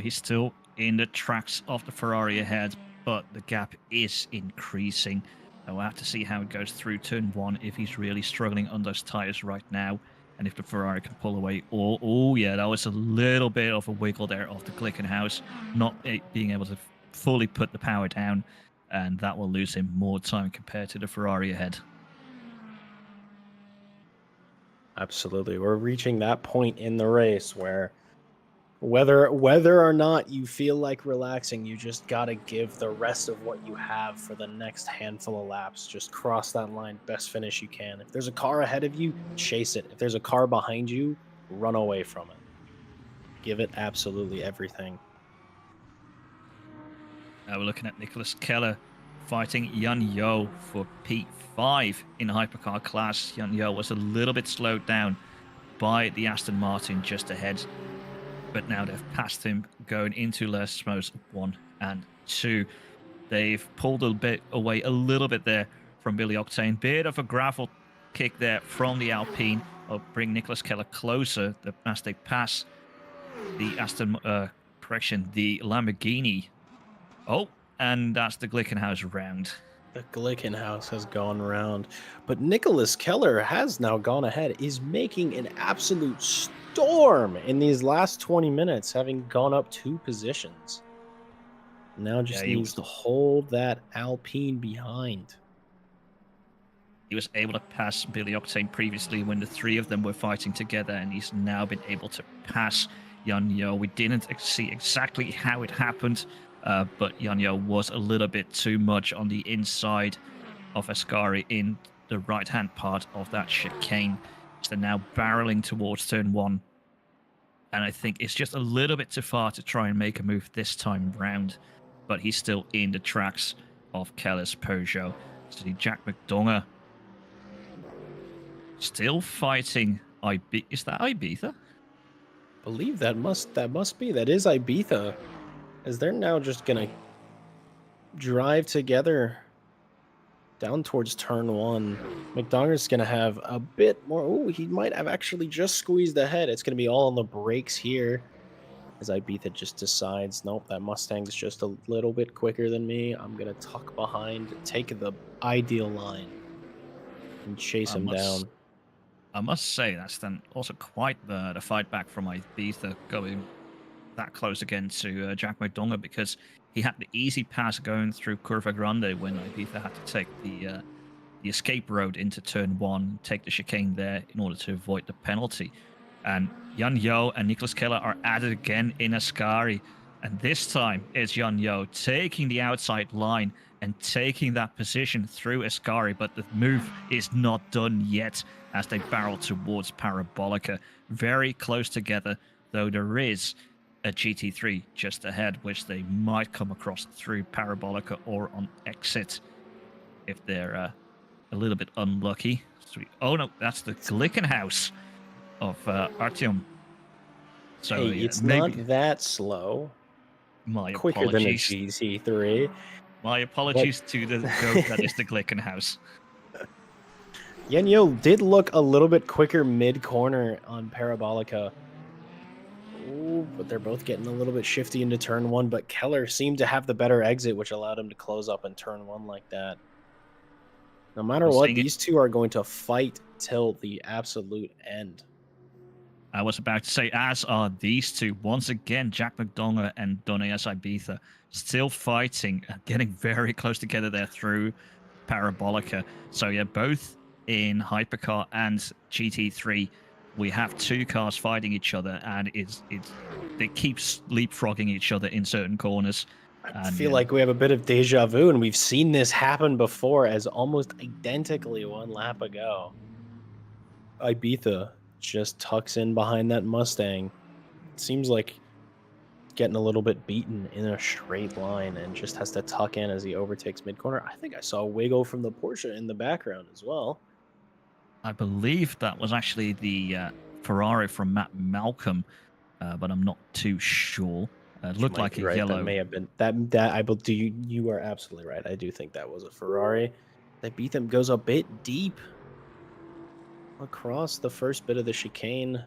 He's still in the tracks of the Ferrari ahead, but the gap is increasing. We'll have to see how it goes through turn 1, if he's really struggling on those tires right now, and if the Ferrari can pull away. Oh yeah, that was a little bit of a wiggle there of the Glickenhaus, not being able to fully put the power down, and that will lose him more time compared to the Ferrari ahead. Absolutely. We're reaching that point in the race where whether or not you feel like relaxing, you just got to give the rest of what you have for the next handful of laps. Just cross that line, best finish you can. If there's a car ahead of you, chase it. If there's a car behind you, run away from it. Give it absolutely everything. Now we're looking at Nicholas Keller fighting Yan Yo for P5 in the hypercar class. Yan Yo was a little bit slowed down by the Aston Martin just ahead, but now they've passed him going into Les Mo's 1 and 2. They've pulled a bit away a little bit there from Billy Octane. Bit of a gravel kick there from the Alpine. Will bring Nicholas Keller closer as they pass the the Lamborghini. Oh, and that's the Glickenhaus round. The Glickenhaus has gone round, but Nicholas Keller has now gone ahead, is making an absolute storm in these last 20 minutes, having gone up 2 positions. Now just needs to hold that Alpine behind. He was able to pass Billy Octane previously when the 3 of them were fighting together, and he's now been able to pass Yan Yo. We didn't see exactly how it happened, but Yan Yo was a little bit too much on the inside of Ascari in the right-hand part of that chicane. So they're now barreling towards turn 1. And I think it's just a little bit too far to try and make a move this time round. But he's still in the tracks of Keller's Peugeot. So Jack McDonough still fighting Is that Ibiza? I believe that must be. That is Ibiza. As they're now just gonna drive together down towards turn 1. McDonald's gonna have a bit more. Oh, he might have actually just squeezed ahead. It's gonna be all on the brakes here, as Ibiza just decides, nope, that Mustang's just a little bit quicker than me. I'm gonna tuck behind, take the ideal line, and chase him down. I must say that's then also quite the fight back from Ibiza going that close again to Jack McDonough, because he had the easy pass going through Curva Grande when Ibiza had to take the escape road into turn 1, take the chicane there in order to avoid the penalty. And Yan Yo and Nicholas Keller are at it again in Ascari, and this time it's Yan Yo taking the outside line and taking that position through Ascari, but the move is not done yet as they barrel towards Parabolica. Very close together, though there is a GT3 just ahead, which they might come across through Parabolica or on exit if they're a little bit unlucky. Oh no, that's the Glickenhaus of Artyom. So hey, yeah, it's not that slow. My quicker than a GT3. My apologies to the goat that is the Glickenhaus. Yan Yo did look a little bit quicker mid-corner on Parabolica. Ooh, but they're both getting a little bit shifty into turn 1, but Keller seemed to have the better exit, which allowed him to close up in turn 1 like that. No matter what, these two are going to fight till the absolute end. I was about to say, as are these two. Once again, Jack McDonough and Doneas Ibiza still fighting, getting very close together there through Parabolica. So yeah, both in Hypercar and GT3, we have 2 cars fighting each other, and it keeps leapfrogging each other in certain corners. I feel like we have a bit of deja vu, and we've seen this happen before as almost identically 1 lap ago. Ibiza just tucks in behind that Mustang. It seems like getting a little bit beaten in a straight line and just has to tuck in as he overtakes mid-corner. I think I saw a wiggle from the Porsche in the background as well. I believe that was actually the Ferrari from Matt Malcolm, but I'm not too sure. You Looked might like be a right. That yellow. may have been that. I do. You are absolutely right. I do think that was a Ferrari. That beat them goes a bit deep across the first bit of the chicane.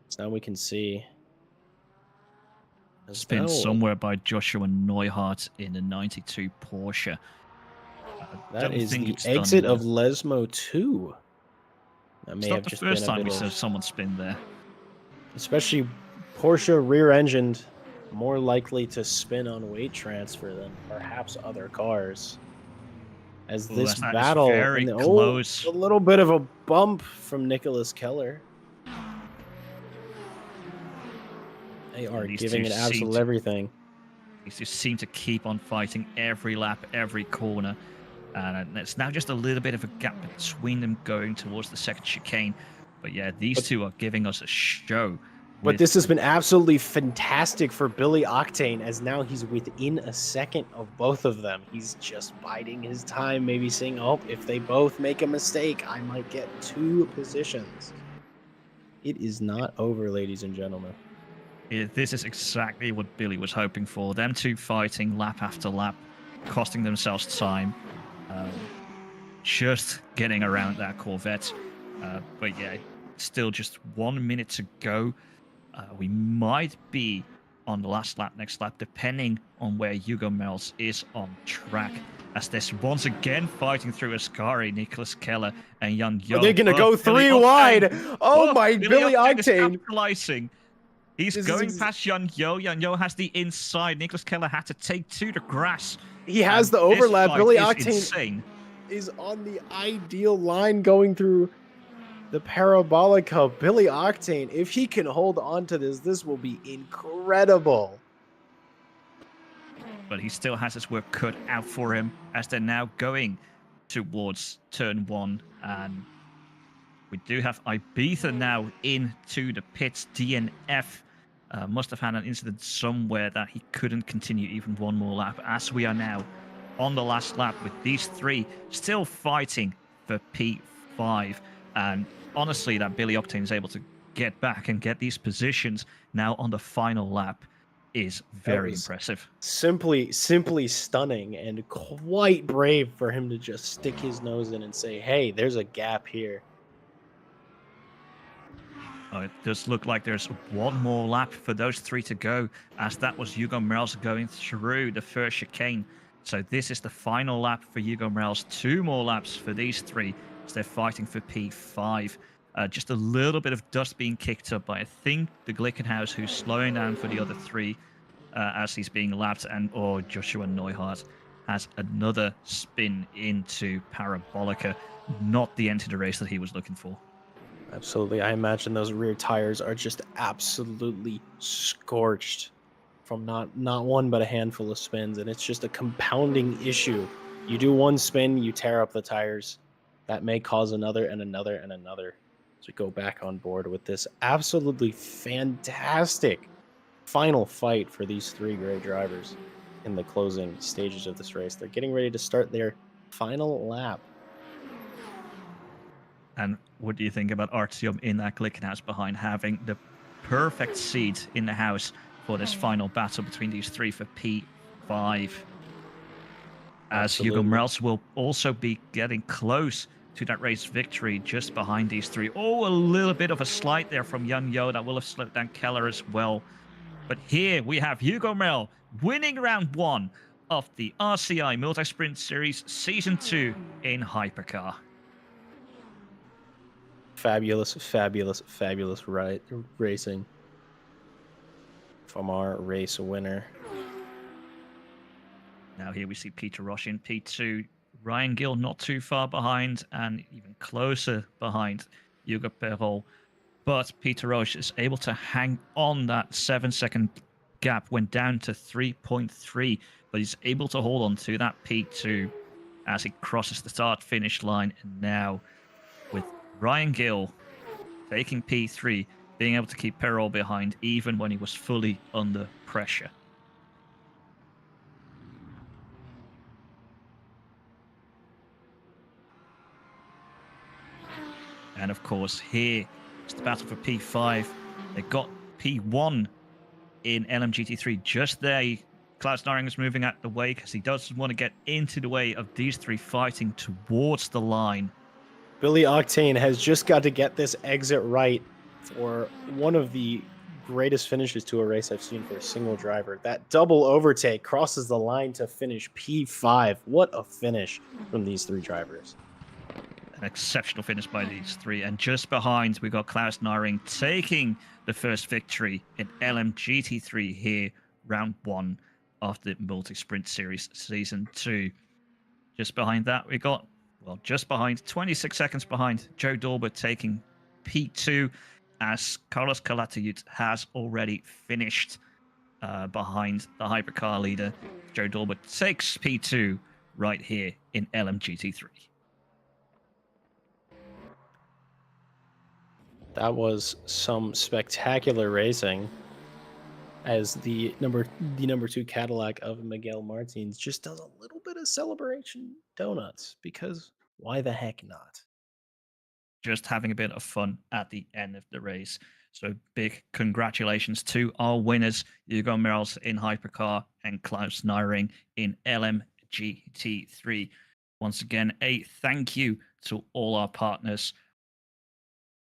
So now we can see. As Spin now, somewhere by Joshua Neuhardt in a 92 Porsche. that Don't is think the it's done exit of yet. LMU 2. That It's may not have the just been first a time bit we of, saw someone spin there. especially Porsche rear-engined, more likely to spin on weight transfer than perhaps other cars. As Oh, this that is battle very and close. a little bit of a bump from Nicholas Keller. They Yeah, are giving it absolute everything. these two seem to keep on fighting every lap, every corner. And it's now just a little bit of a gap between them going towards the second chicane. But yeah, these But two are giving us a show. But With this has been absolutely fantastic for Billy Octane, as now he's within a second of both of them. He's just biding his time, maybe saying, oh, if they both make a mistake, I might get 2 positions. It is not over, ladies and gentlemen. this is exactly what Billy was hoping for. Them two fighting lap after lap, costing themselves time, um, just getting around that Corvette. But yeah, still just 1 minute to go. We might be on the last lap, next lap, depending on where Hugo Mels is on track. As there's once again fighting through Ascari, Nicholas Keller and Jan Are Yo. they going to But go Billy 3 Octane, wide? Oh my, Billy Billy Octane is Octane. capitalizing. He's This going is past Jan Yo. Jan Yo has the inside. Nicholas Keller had to take to the grass. he has And the this overlap. fight Billy is Octane insane. is on the ideal line going through the Parabolica. Billy Octane, if he can hold on to this will be incredible. But he still has his work cut out for him as they're now going towards turn 1. And we do have Ibiza now into the pits. DNF must have had an incident somewhere that he couldn't continue even one more lap, as we are now on the last lap with these three still fighting for P5. And honestly, that Billy Octane is able to get back and get these positions now on the final lap is very impressive. Simply stunning, and quite brave for him to just stick his nose in and say, hey, there's a gap here. It does look like there's one more lap for those three to go, as that was Hugo Morales going through the first chicane. So this is the final lap for Hugo Morales. 2 more laps for these three as they're fighting for P5. Just a little bit of dust being kicked up by, I think, the Glickenhaus, who's slowing down for the other three as he's being lapped, and Joshua Neuhardt has another spin into Parabolica. Not the end to the race that he was looking for. Absolutely. I imagine those rear tires are just absolutely scorched from not one but a handful of spins, and it's just a compounding issue. You do one spin, you tear up the tires. That may cause another and another and another. So we go back on board with this absolutely fantastic final fight for these 3 great drivers in the closing stages of this race. They're getting ready to start their final lap. And what do you think about Artyom in that Glickenhaus behind, having the perfect seat in the house for this final battle between these three for P5? As Hugo Absolutely. Morales will also be getting close to that race victory just behind these three. Oh, a little bit of a slide there from Jan Yo that will have slowed down Keller as well. But here we have Hugo Morales winning round 1 of the RCI Multi-Sprint Series Season 2 in Hypercar. Fabulous racing from our race winner. Now here we see Peter Roche in P2. Ryan Gill not too far behind and even closer behind Hugo Perol. But Peter Roche is able to hang on that 7-second gap, went down to 3.3, but he's able to hold on to that P2 as he crosses the start-finish line. And now with Ryan Gill taking P3, being able to keep Perol behind even when he was fully under pressure. And of course, here it's the battle for P5. They got P1 in LMGT3. Just there, Klaus Naring is moving out the way because he doesn't want to get into the way of these three fighting towards the line. Billy Octane has just got to get this exit right for one of the greatest finishes to a race I've seen for a single driver. That double overtake crosses the line to finish P5. What a finish from these three drivers. An exceptional finish by these three. And just behind, we got Klaus Naring taking the first victory in LMGT3 here, round 1 of the Multi-Sprint Series Season 2. Just behind that, we got, well, just behind, 26 seconds behind, Joe Dorber taking P2, as Carlos Calatayud has already finished behind the hypercar leader. Joe Dorber takes P2 right here in LMGT3. That was some spectacular racing, as the number 2 Cadillac of Miguel Martins just does a little bit of celebration donuts, because why the heck not? Just having a bit of fun at the end of the race. So big congratulations to our winners, Hugo Merles in Hypercar and Klaus Naring in LMGT3. Once again, a thank you to all our partners: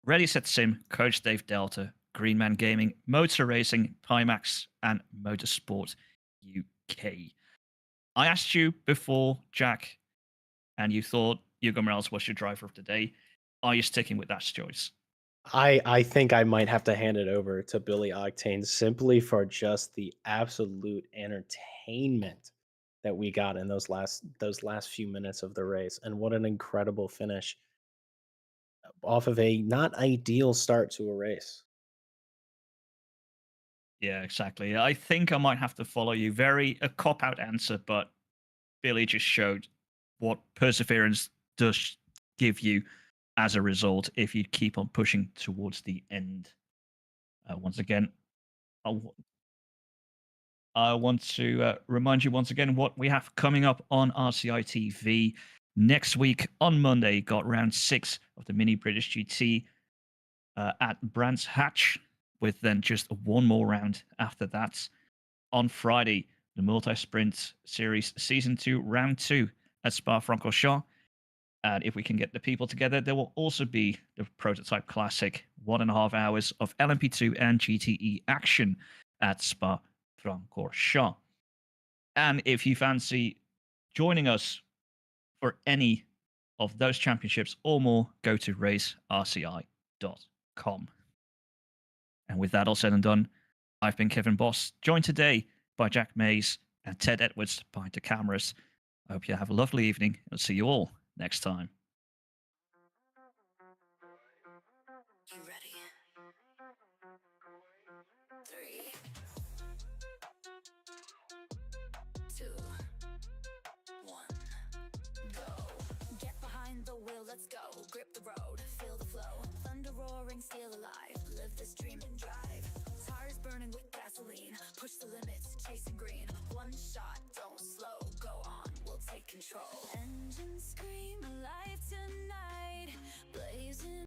Ready Set Sim, Coach Dave Delta, Greenman Gaming, Motor Racing, Pimax, and Motorsport UK. I asked you before, Jack, and you thought Hugo Morales was your driver of the day. Are you sticking with that choice? I think I might have to hand it over to Billy Octane, simply for just the absolute entertainment that we got in those last few minutes of the race. And what an incredible finish off of a not ideal start to a race. Yeah, exactly. I think I might have to follow you. Very a cop out answer, but Billy just showed what perseverance does give you as a result if you keep on pushing towards the end. Once again, I want to remind you once again what we have coming up on RCI TV next week. On Monday, got round 6 of the Mini British GT at Brands Hatch, with then just one more round after that. On Friday, the Multi-Sprint Series Season 2, Round 2 at Spa-Francorchamps. And if we can get the people together, there will also be the Prototype Classic, 1.5 hours of LMP2 and GTE action at Spa-Francorchamps. And if you fancy joining us for any of those championships or more, go to racerci.com. And with that all said and done, I've been Kevin Boss, joined today by Jack Mays and Ted Edwards behind the cameras. I hope you have a lovely evening. I'll see you all next time. You ready? 3, 2, 1, go. Get behind the wheel, let's go. Grip the road, feel the flow. Thunder roaring, steel alive. Live this dream and drive. Tires burning with gasoline. Push the limits, chasing green. One shot, don't slow. Go on, we'll take control. Engines scream alive.